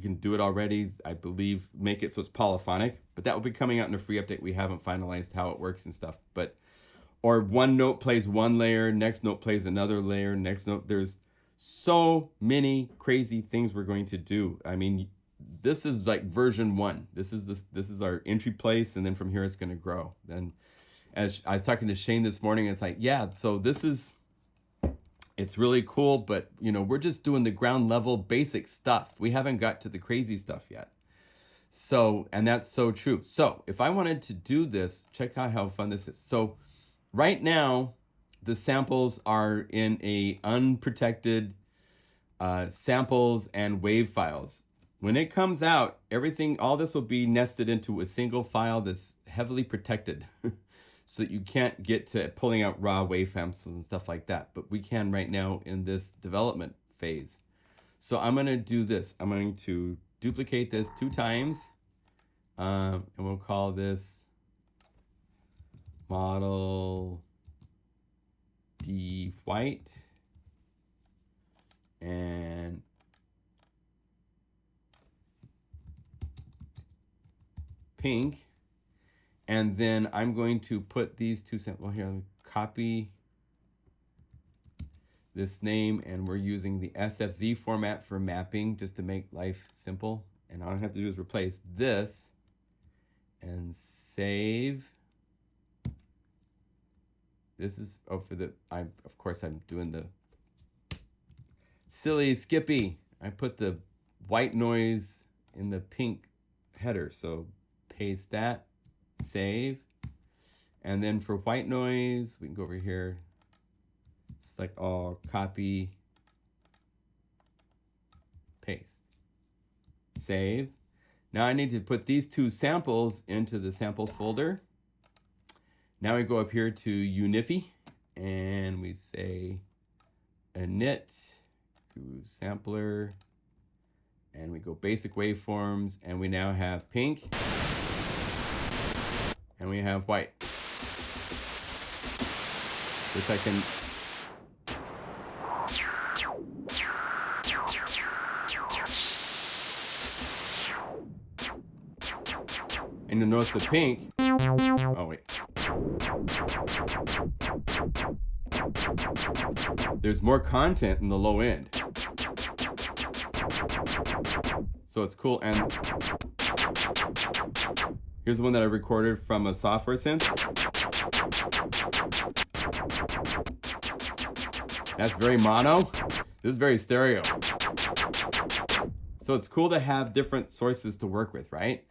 can do it already, I believe, make it so it's polyphonic, but that will be coming out in a free update. We haven't finalized how it works and stuff, but or one note plays one layer, next note plays another layer, next note. There's so many crazy things we're going to do. I mean, this is like version 1. This is our entry place, and then from here it's going to grow. And as I was talking to Shane this morning, it's like, yeah, so it's really cool, but you know, we're just doing the ground level basic stuff. We haven't got to the crazy stuff yet. So, and that's so true. So if I wanted to do this, check out how fun this is. So right now, the samples are in a unprotected samples and wave files. When it comes out, all this will be nested into a single file that's heavily protected. So that you can't get to pulling out raw waveforms and stuff like that. But we can right now in this development phase. So I'm going to do this. I'm going to duplicate this 2 times. And we'll call this Model D white. And pink. And then I'm going to put these 2 samples here. Let me copy this name, and we're using the SFZ format for mapping just to make life simple. And all I have to do is replace this and save. This is of course I'm doing the silly Skippy. I put the white noise in the pink header. So paste that. Save, and then for white noise we can go over here, select all, copy, paste, save. Now I need to put these 2 samples into the samples folder. Now we go up here to Unify, and we say init through sampler, and we go basic waveforms, and we now have pink. And we have white, which I can. And you'll notice the pink. Oh, wait. There's more content in the low end. So it's cool. And here's one that I recorded from a software synth. That's very mono. This is very stereo. So it's cool to have different sources to work with, right?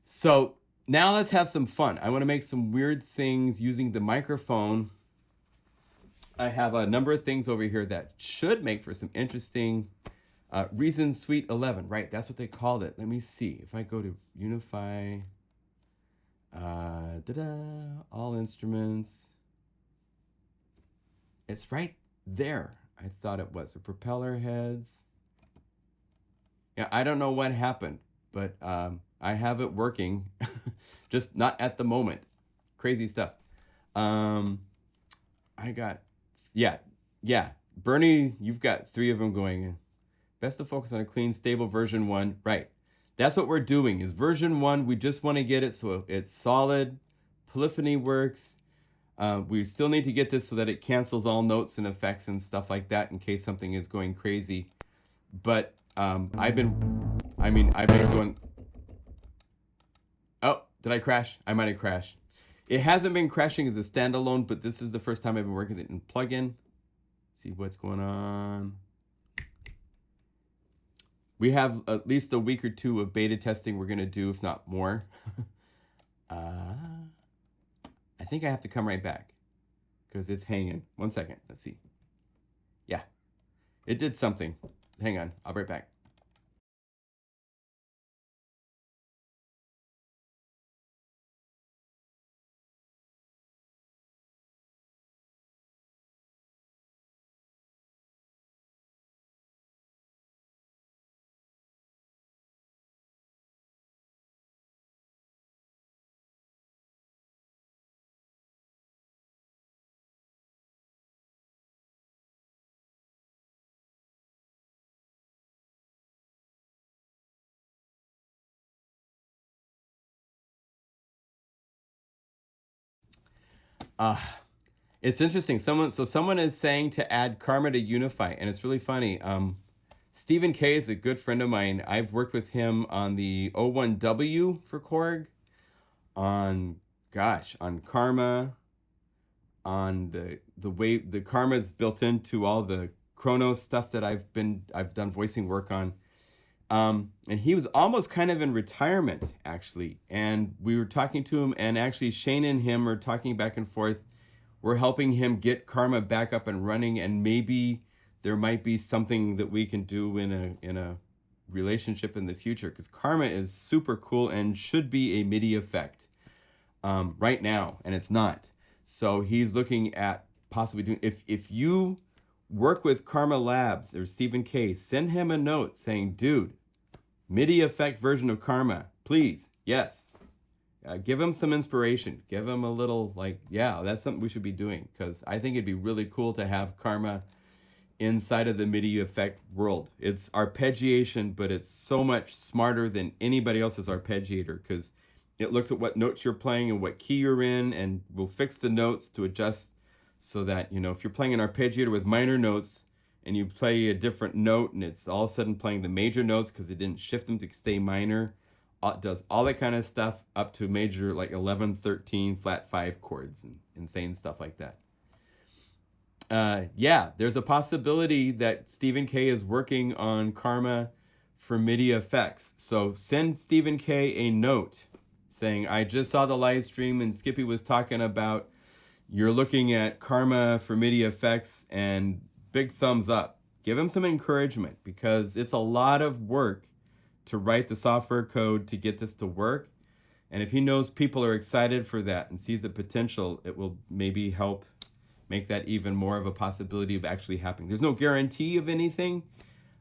So now let's have some fun. I want to make some weird things using the microphone. I have a number of things over here that should make for some interesting Reason Suite 11, right? That's what they called it. Let me see. If I go to Unify, all instruments. It's right there. I thought it was the propeller heads. Yeah, I don't know what happened, but I have it working, just not at the moment. Crazy stuff. I got, yeah. Bernie, you've got 3 of them going. Best to focus on a clean, stable version 1. Right. That's what we're doing is version 1. We just want to get it so it's solid. Polyphony works. We still need to get this so that it cancels all notes and effects and stuff like that in case something is going crazy. But I've been going. Oh, did I crash? I might have crashed. It hasn't been crashing as a standalone, but this is the first time I've been working with it in plugin. See what's going on. We have at least a week or two of beta testing we're going to do, if not more. I think I have to come right back because it's hanging. 1 second. Let's see. Yeah, it did something. Hang on. I'll be right back. It's interesting. Someone is saying to add Karma to Unify, and it's really funny. Stephen K is a good friend of mine. I've worked with him on the O1W for Korg, on Karma, on the way the Karma is built into all the Chronos stuff that I've done voicing work on. And he was almost kind of in retirement, actually. And we were talking to him, and actually Shane and him are talking back and forth. We're helping him get Karma back up and running, and maybe there might be something that we can do in a relationship in the future, because Karma is super cool and should be a MIDI effect right now, and it's not. So he's looking at possibly doing, if you work with Karma Labs or Stephen K, send him a note saying, dude, MIDI effect version of Karma, please. Yes. Give him some inspiration. Give him a little, like, yeah, that's something we should be doing, because I think it'd be really cool to have Karma inside of the MIDI effect world. It's arpeggiation, but it's so much smarter than anybody else's arpeggiator, because it looks at what notes you're playing and what key you're in, and will fix the notes to adjust so that, you know, if you're playing an arpeggiator with minor notes and you play a different note and it's all of a sudden playing the major notes because it didn't shift them to stay minor, it does all that kind of stuff up to major, like 11, 13, flat 5 chords and insane stuff like that. Yeah, there's a possibility that Stephen K is working on Karma for MIDI effects. So send Stephen K a note saying, I just saw the live stream and Skippy was talking about you're looking at Karma for MIDI effects, and big thumbs up. Give him some encouragement, because it's a lot of work to write the software code to get this to work. And if he knows people are excited for that and sees the potential, it will maybe help make that even more of a possibility of actually happening. There's no guarantee of anything.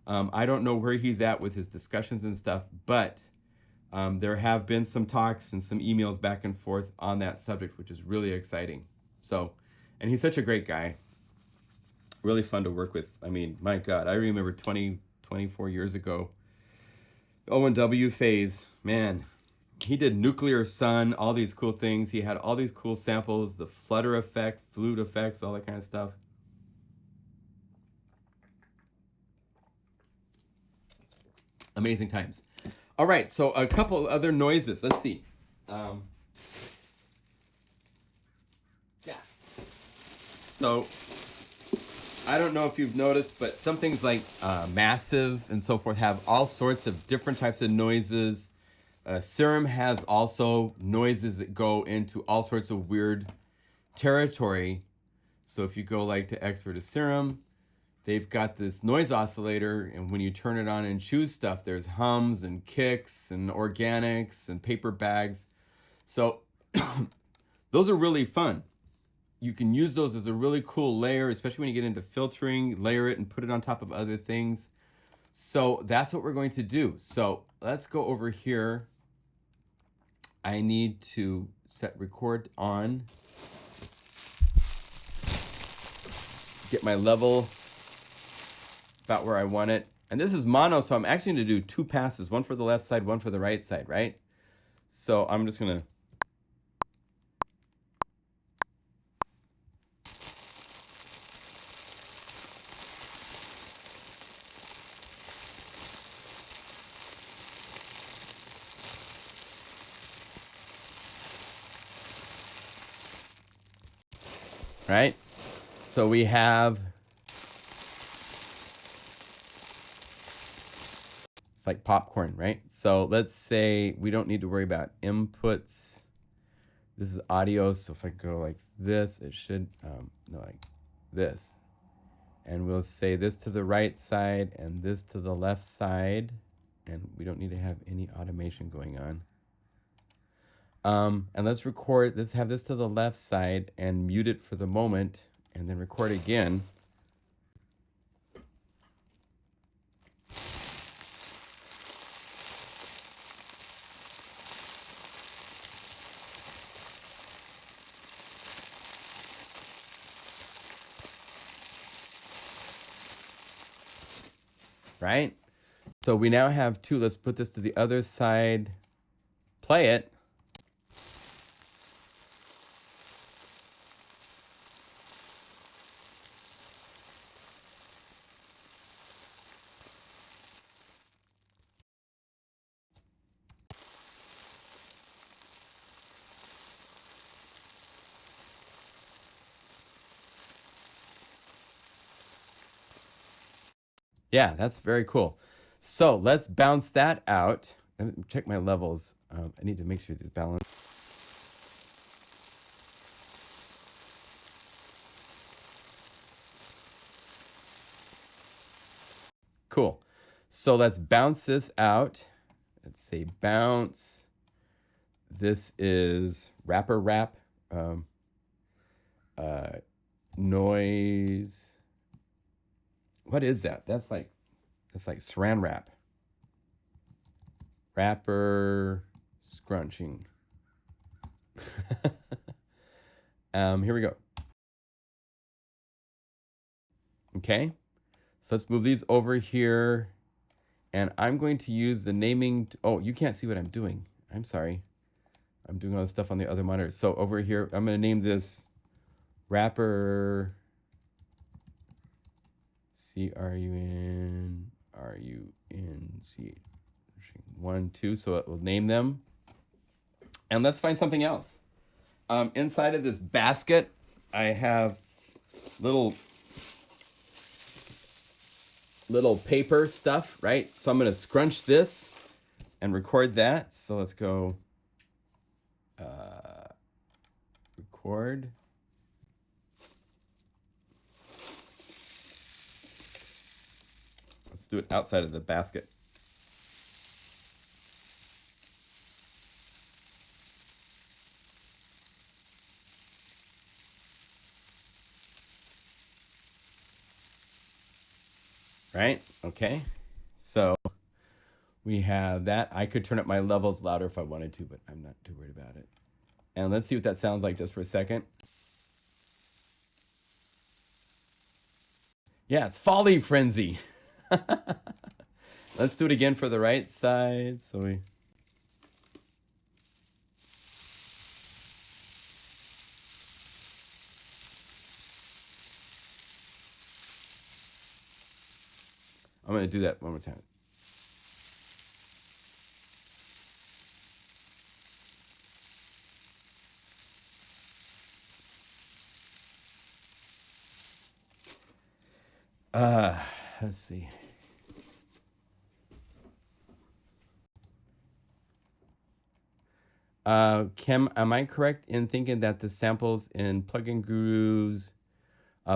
I don't know where he's at with his discussions and stuff, but there have been some talks and some emails back and forth on that subject, which is really exciting. So, and he's such a great guy. Really fun to work with. I mean, my God, I remember 24 years ago, O1W phase, man, he did Nuclear Sun, all these cool things. He had all these cool samples, the flutter effect, flute effects, all that kind of stuff. Amazing times. All right, so a couple other noises. Let's see. Yeah. So I don't know if you've noticed, but some things like Massive and so forth have all sorts of different types of noises. Serum has also noises that go into all sorts of weird territory. So if you go like to Expert to Serum, they've got this noise oscillator, and when you turn it on and choose stuff, there's hums and kicks and organics and paper bags. So those are really fun. You can use those as a really cool layer, especially when you get into filtering, layer it and put it on top of other things. So that's what we're going to do. So let's go over here. I need to set record on. Get my level about where I want it. And this is mono, so I'm actually going to do 2 passes, one for the left side, one for the right side, right? So I'm just going to right? So we have like popcorn, right? So let's say we don't need to worry about inputs. This is audio, so if I go like this, it should, no, like this. And we'll say this to the right side and this to the left side. And we don't need to have any automation going on. And let's record, let's have this to the left side and mute it for the moment and then record again. Right? So we now have two. Let's put this to the other side, play it. Yeah, that's very cool. So let's bounce that out. Let me check my levels. I need to make sure this balance. Cool. So let's bounce this out. Let's say bounce. This is rapper rap. Noise. What is that? That's like saran wrap. Wrapper scrunching. Here we go. Okay. So let's move these over here. And I'm going to use the naming. Oh, you can't see what I'm doing. I'm sorry. I'm doing all this stuff on the other monitor. So over here, I'm going to name this wrapper. CRUNRUNC 1, 2. So it will name them. And let's find something else. Inside of this basket, I have little paper stuff, right? So I'm going to scrunch this and record that. So let's go record. Let's do it outside of the basket. Right? Okay. So we have that. I could turn up my levels louder if I wanted to, but I'm not too worried about it. And let's see what that sounds like just for a second. Yeah, it's Folly Frenzy. Let's do it again for the right side. So we... I'm going to do that one more time. Let's see. Kim, am I correct in thinking that the samples in Plugin Guru's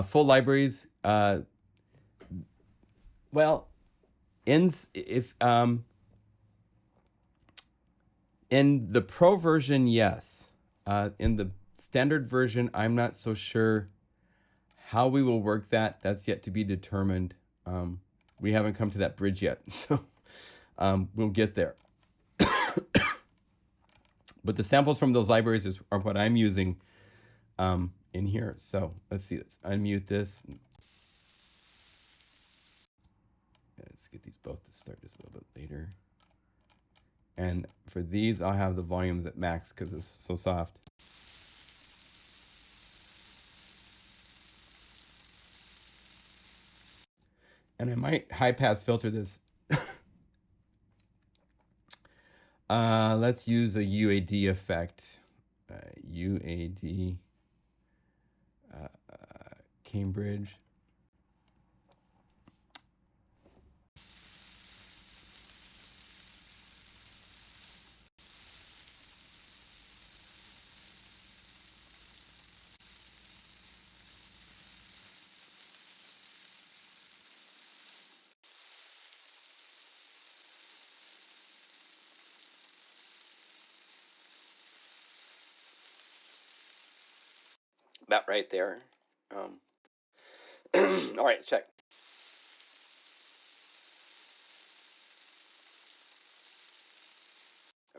full libraries, well, in the Pro version, yes. In the standard version, I'm not so sure how we will work that. That's yet to be determined. We haven't come to that bridge yet, so we'll get there. But the samples from those libraries are what I'm using in here. So let's see, let's unmute this. Let's get these both to start just a little bit later. And for these, I'll have the volumes at max because it's so soft. And I might high pass filter this. Let's use a UAD effect. UAD Cambridge. About right there. All right, check.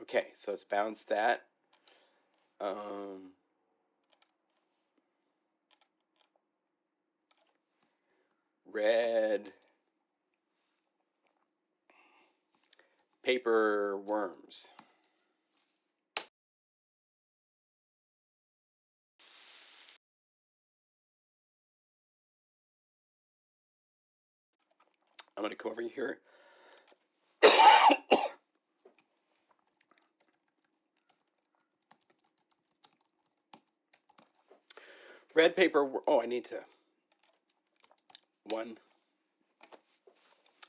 Okay, so let's bounce that. Red paper worms. I'm going to come over here. Red paper. Oh, I need to. One.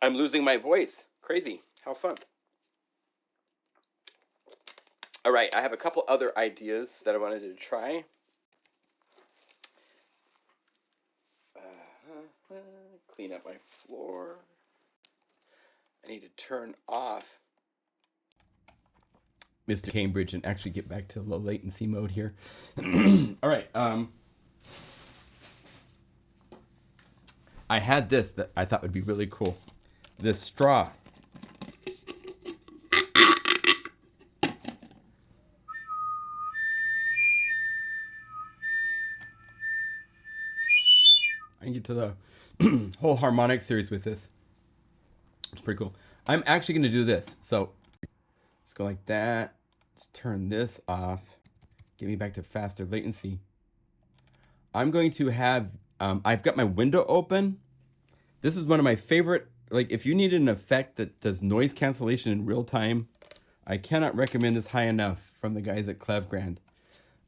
I'm losing my voice. Crazy. How fun. All right, I have a couple other ideas that I wanted to try. Clean up my floor. I need to turn off Mr. Cambridge and actually get back to low latency mode here. All right. I had this that I thought would be really cool. This straw. I can get to the whole harmonic series with this. It's pretty cool. I'm actually going to do this. So let's go like that. Let's turn this off. Get me back to faster latency. I'm going to have, I've got my window open. This is one of my favorite, like if you need an effect that does noise cancellation in real time, I cannot recommend this high enough from the guys at Clevgrand.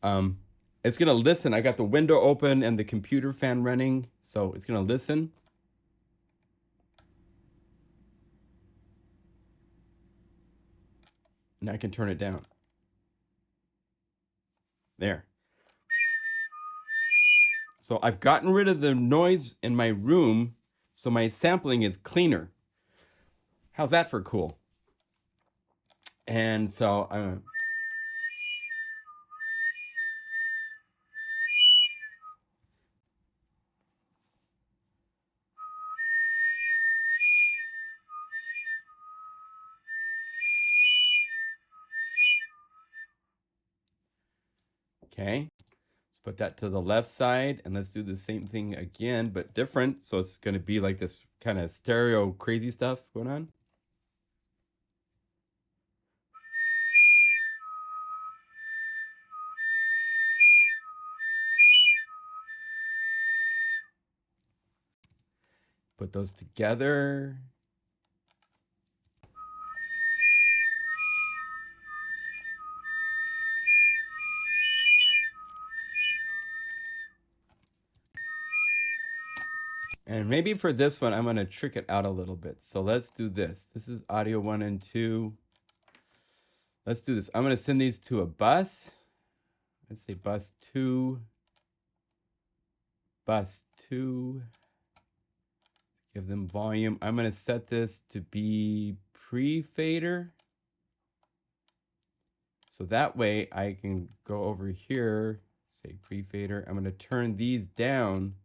It's going to listen. I got the window open and the computer fan running, so it's going to listen. And I can turn it down. There. So I've gotten rid of the noise in my room, so my sampling is cleaner. How's that for cool? And so okay. Let's put that to the left side and let's do the same thing again, but different. So it's going to be like this kind of stereo crazy stuff going on. Put those together. And maybe for this one, I'm going to trick it out a little bit. So let's do this. This is audio 1 and 2. Let's do this. I'm going to send these to a bus. Let's say bus 2. Bus 2. Give them volume. I'm going to set this to be pre-fader. So that way I can go over here, say pre-fader. I'm going to turn these down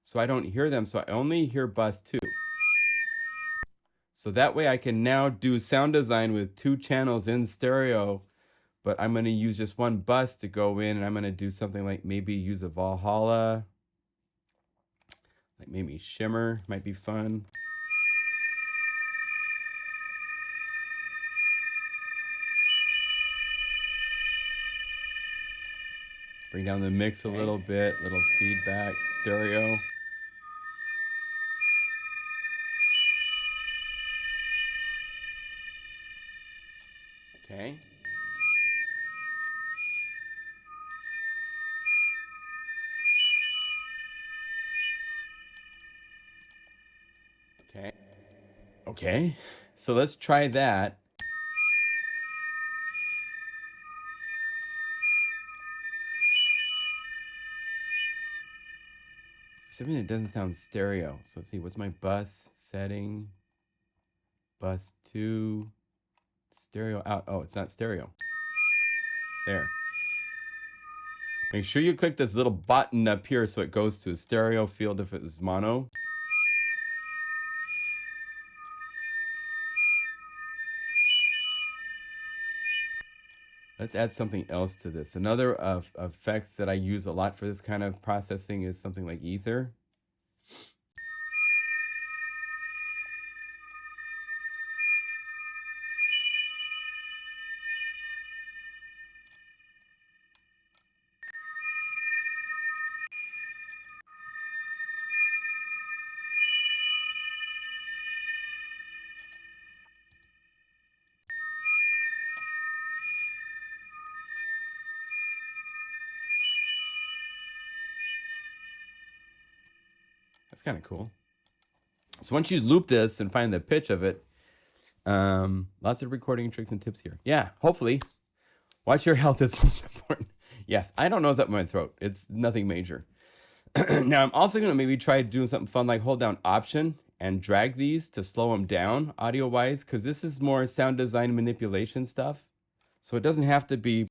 so I don't hear them. So I only hear bus 2. So that way I can now do sound design with 2 channels in stereo, but I'm going to use just one bus to go in, and I'm going to do something like maybe use a Valhalla, like maybe Shimmer might be fun. Bring down the mix a little bit, little feedback, stereo. Okay. Okay. Okay. So let's try that. For some reason it doesn't sound stereo. So let's see, what's my bus setting? Bus 2. Stereo out. Oh, it's not stereo. There. Make sure you click this little button up here so it goes to a stereo field if it is mono. Let's add something else to this. Another of effects that I use a lot for this kind of processing is something like ether. That's kind of cool. So once you loop this and find the pitch of it, lots of recording tricks and tips here. Yeah, hopefully. Watch your health is most important. Yes, I don't nose up my throat. It's nothing major. Now I'm also going to maybe try doing something fun like hold down Option and drag these to slow them down audio-wise, because this is more sound design manipulation stuff. So it doesn't have to be...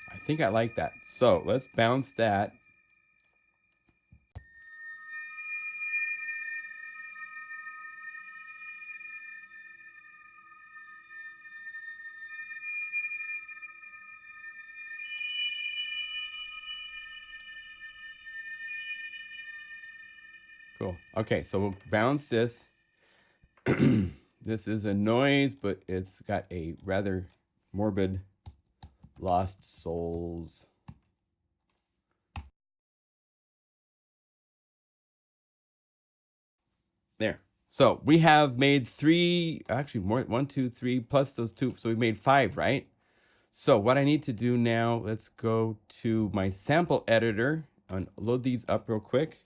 I think I like that. So let's bounce that. Cool. Okay, so we'll bounce this. This is a noise, but it's got a rather morbid Lost Souls. There. So we have made 3, actually more, 1, 2, 3, plus those 2. So we made 5, right? So what I need to do now, let's go to my sample editor and load these up real quick.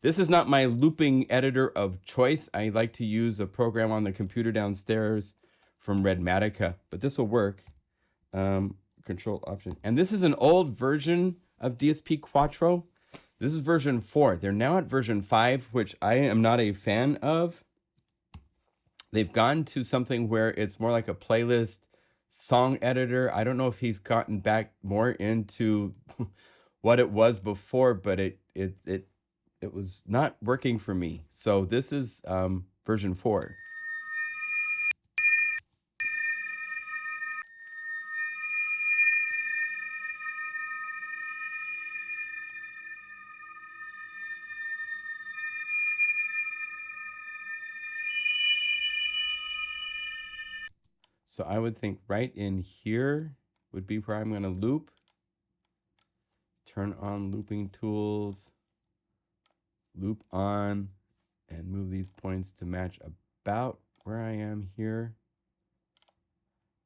This is not my looping editor of choice. I like to use a program on the computer downstairs from Redmatica, but this will work. Control Option. And this is an old version of DSP Quattro. This is version 4. They're now at version 5, which I am not a fan of. They've gone to something where it's more like a playlist song editor. I don't know if he's gotten back more into what it was before, but it was not working for me. So this is version 4. So I would think right in here would be where I'm going to loop. Turn on looping tools, loop on, and move these points to match about where I am here.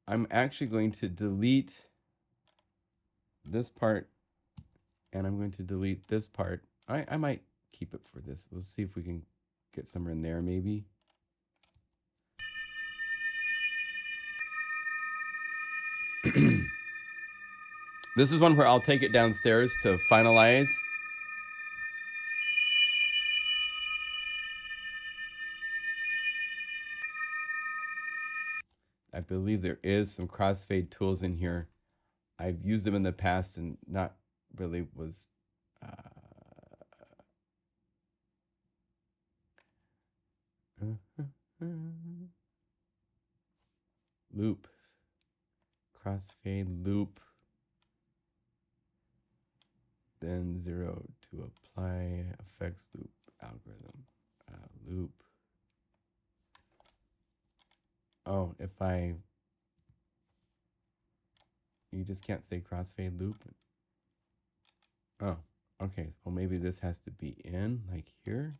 I'm actually going to delete this part, and I'm going to delete this part. I might keep it for this. We'll see if we can get somewhere in there maybe. This is one where I'll take it downstairs to finalize. I believe there is some crossfade tools in here. I've used them in the past and not really was loop, crossfade loop, then 0 to apply effects loop algorithm, loop. Oh, if you just can't say crossfade loop. Oh, okay. Well, maybe this has to be in like here.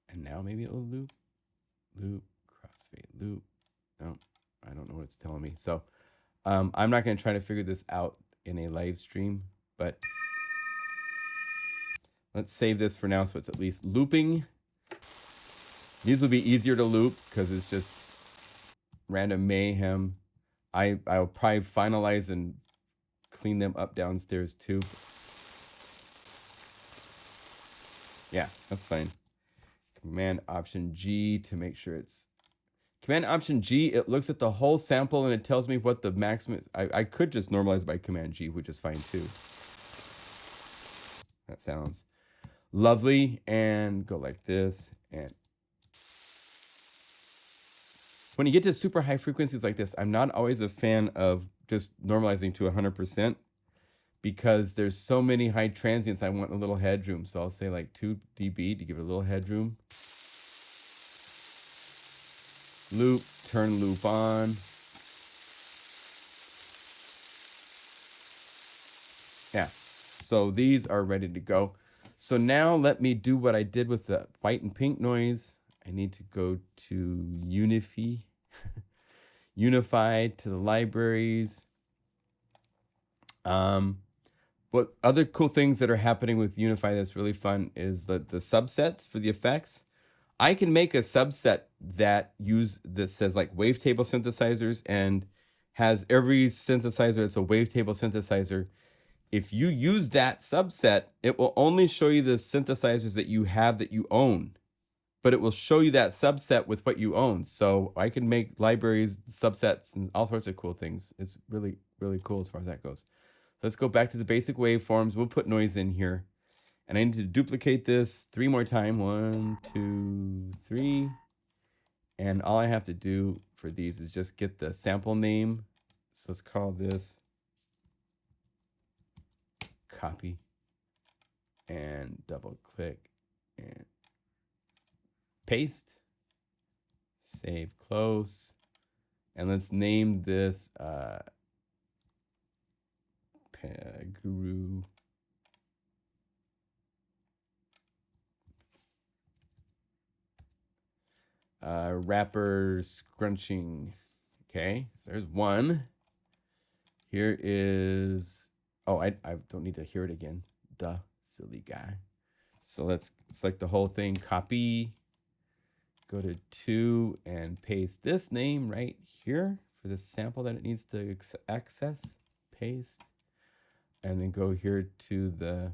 And now maybe it'll loop, crossfade loop. No, I don't know what it's telling me. So I'm not going to try to figure this out in a live stream, but Let's save this for now so it's at least looping. These will be easier to loop because it's just random mayhem. I'll probably finalize and clean them up downstairs too. Yeah, that's fine. Command Option G to make sure it's Command Option G. It looks at the whole sample and it tells me what the maximum is. I could just normalize by Command G, which is fine too. That sounds lovely. And go like this. And when you get to super high frequencies like this, I'm not always a fan of just normalizing to 100% because there's so many high transients. I want a little headroom. So I'll say like 2 dB to give it a little headroom. Loop, turn loop on. Yeah, so these are ready to go. So now let me do what I did with the white and pink noise. I need to go to Unify, Unify to the libraries. What other cool things that are happening with Unify that's really fun is the subsets for the effects. I can make a subset that says like wavetable synthesizers and has every synthesizer that's a wavetable synthesizer. If you use that subset, it will only show you the synthesizers that you have that you own, but it will show you that subset with what you own. So I can make libraries, subsets, and all sorts of cool things. It's really, really cool as far as that goes. So let's go back to the basic waveforms. We'll put noise in here. And I need to duplicate this 3 more times. 1, 2, 3. And all I have to do for these is just get the sample name. So let's call this copy and double click and paste. Save, close. And let's name this Guru. Wrapper scrunching. Okay, so there's one. Here is, oh, I don't need to hear it again. Duh, silly guy. So let's select the whole thing, copy, go to 2 and paste this name right here for the sample that it needs to access, paste, and then go here to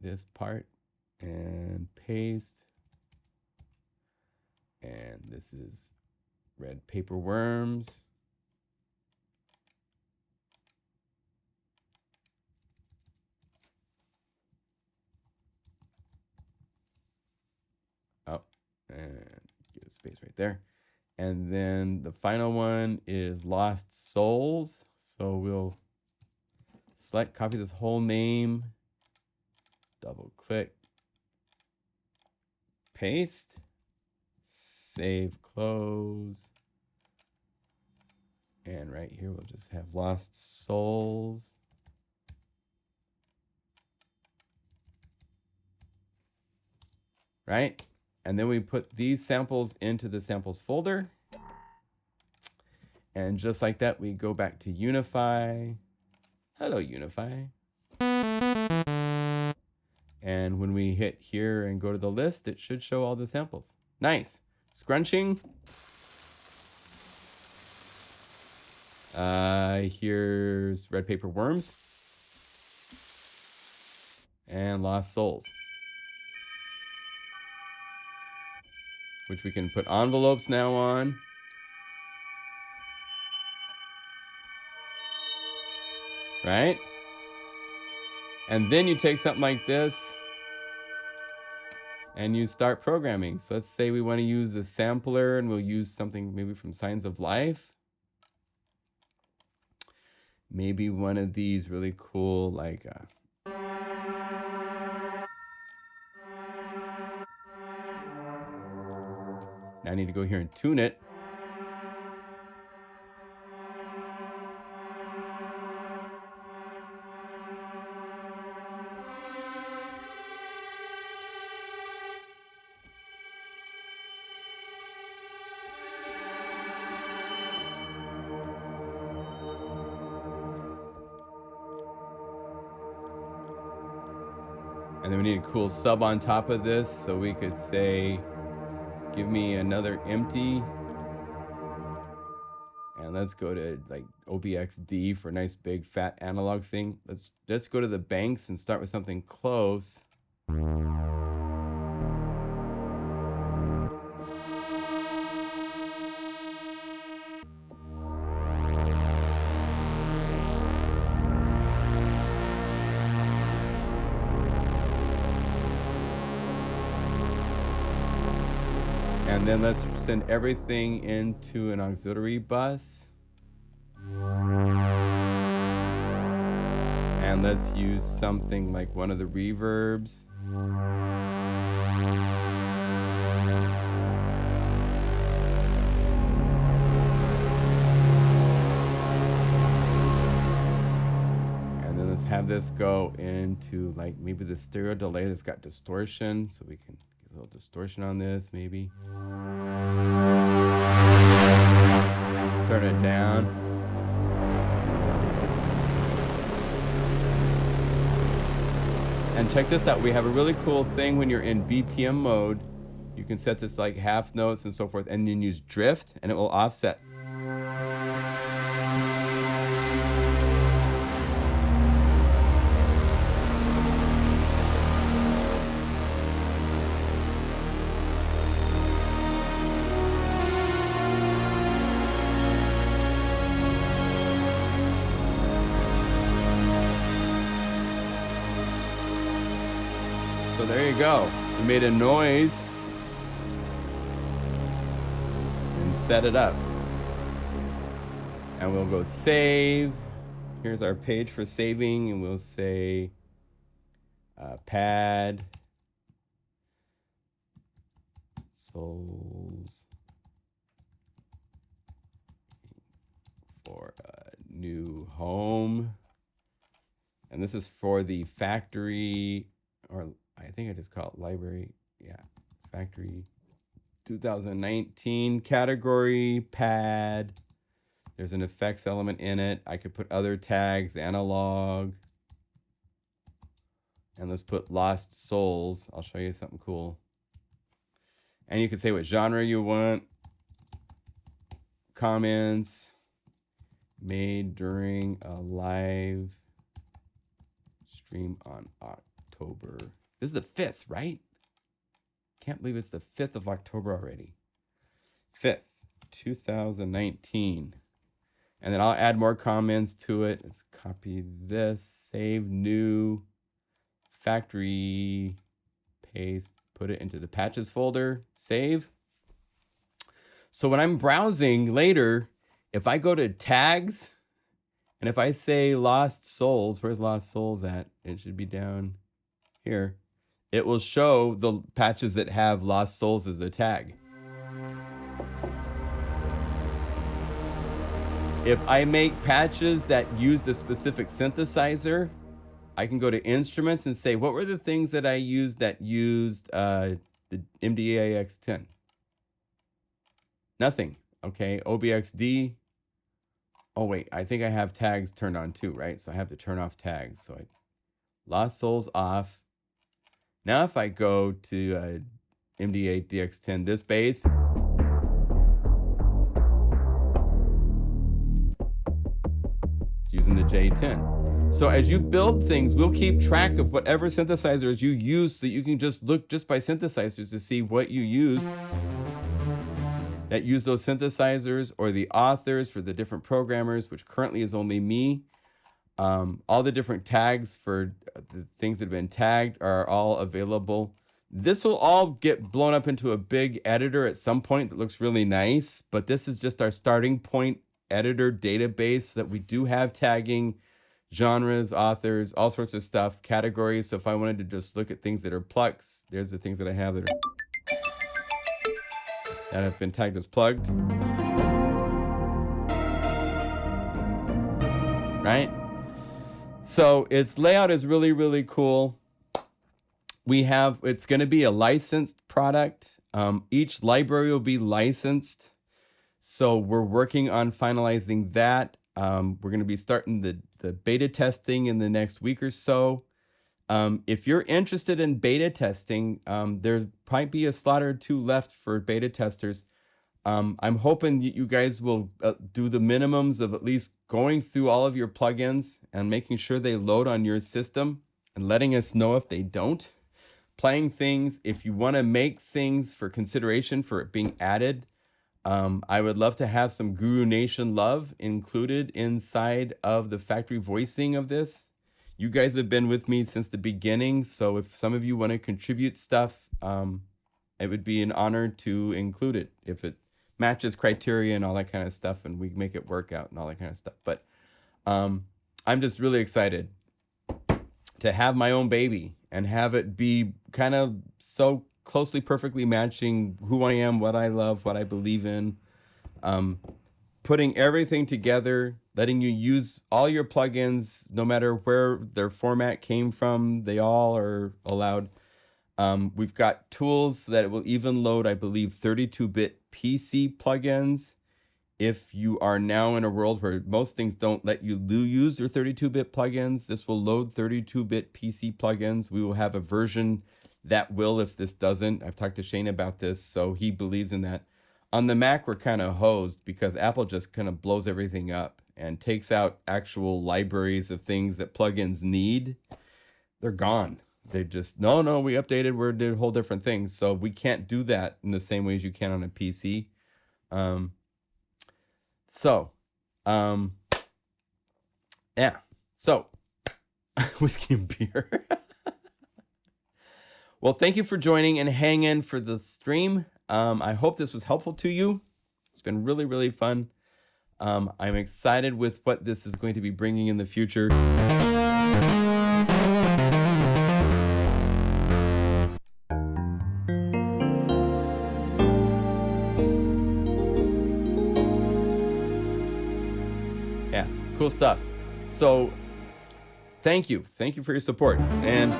this part and paste. And this is red paper worms. Oh, and give a space right there. And then the final one is Lost Souls. So we'll select, copy this whole name, double click, paste, save, close. And right here, we'll just have Lost Souls. Right? And then we put these samples into the samples folder. And just like that, we go back to Unify. Hello, Unify. And when we hit here and go to the list, it should show all the samples. Nice. Scrunching. Here's red paper worms. And Lost Souls. Which we can put envelopes now on. Right? And then you take something like this and you start programming. So let's say we want to use the sampler and we'll use something maybe from Signs of Life. Maybe one of these really cool, like now I need to go here and tune it. And then we need a cool sub on top of this. So we could say, give me another empty. And let's go to like OBXD for a nice big fat analog thing. Let's go to the banks and start with something close. And then let's send everything into an auxiliary bus. And let's use something like one of the reverbs. And then let's have this go into like maybe the stereo delay that's got distortion. So we can get a little distortion on this maybe. Turn it down. And check this out. We have a really cool thing when you're in BPM mode. You can set this like half notes and so forth, and then use drift, and it will offset. So there you go. We made a noise and set it up. And we'll go save. Here's our page for saving, and we'll say pad souls for a new home. And this is for the factory, or I think I just call it library. Yeah, factory 2019 category pad. There's an effects element in it. I could put other tags, analog. And let's put Lost Souls. I'll show you something cool. And you can say what genre you want. Comments made during a live stream on October. This is the 5th, right? Can't believe it's the 5th of October already. 5th, 2019. And then I'll add more comments to it. Let's copy this, save new, factory, paste, put it into the patches folder, save. So when I'm browsing later, if I go to tags, and if I say Lost Souls, where's Lost Souls at? It should be down here. It will show the patches that have Lost Souls as a tag. If I make patches that use the specific synthesizer, I can go to instruments and say, what were the things that I used that used the MDAX10? Nothing. Okay, OBXD. Oh wait, I think I have tags turned on too, right? So I have to turn off tags. So I Lost Souls off. Now if I go to MDA-DX10, this bass, it's using the J10. So as you build things, we'll keep track of whatever synthesizers you use, so you can just look just by synthesizers to see what you use that use those synthesizers, or the authors for the different programmers, which currently is only me. All the different tags for the things that have been tagged are all available. This will all get blown up into a big editor at some point that looks really nice, but this is just our starting point editor database that we do have tagging, genres, authors, all sorts of stuff, categories. So if I wanted to just look at things that are plugs, there's the things that I have that have been tagged as plugged. Right? So its layout is really, really cool. It's going to be a licensed product. Each library will be licensed. So we're working on finalizing that. We're going to be starting the beta testing in the next week or so. If you're interested in beta testing, there might be a slot or two left for beta testers. I'm hoping that you guys will do the minimums of at least going through all of your plugins and making sure they load on your system and letting us know if they don't. Playing things, if you want to make things for consideration for it being added, I would love to have some Guru Nation love included inside of the factory voicing of this. You guys have been with me since the beginning, so if some of you want to contribute stuff, it would be an honor to include it if it matches criteria and all that kind of stuff, and we make it work out and all that kind of stuff. But I'm just really excited to have my own baby and have it be kind of so closely, perfectly matching who I am, what I love, what I believe in. Putting everything together, letting you use all your plugins, no matter where their format came from, they all are allowed. We've got tools that will even load, I believe, 32-bit PC plugins. If you are now in a world where most things don't let you use your 32-bit plugins, this will load 32-bit PC plugins. We will have a version that will if this doesn't. I've talked to Shane about this, so he believes in that. On the Mac, we're kind of hosed because Apple just kind of blows everything up and takes out actual libraries of things that plugins need. They're gone. They just, no, we updated, we're doing a whole different thing. So we can't do that in the same way as you can on a PC. Yeah. So, whiskey and beer. Well, thank you for joining and hanging for the stream. I hope this was helpful to you. It's been really, really fun. I'm excited with what this is going to be bringing in the future. Yeah, cool stuff. So thank you for your support. And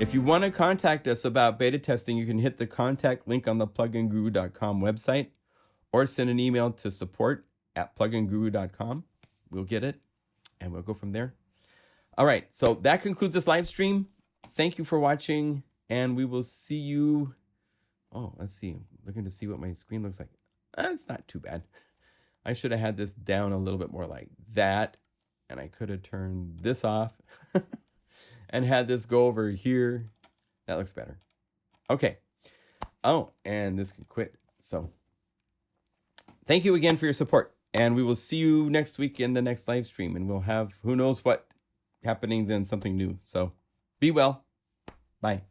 if you want to contact us about beta testing, you can hit the contact link on the pluginguru.com website or send an email to support@pluginguru.com. We'll get it and we'll go from there. All right, so that concludes this live stream. Thank you for watching, and we will see you. Oh, let's see. I'm looking to see what my screen looks like. It's not too bad. I should have had this down a little bit more like that, and I could have turned this off and had this go over here. That looks better. Okay. Oh, and this can quit. So thank you again for your support, and we will see you next week in the next live stream, and we'll have who knows what happening then, something new. So be well. Bye.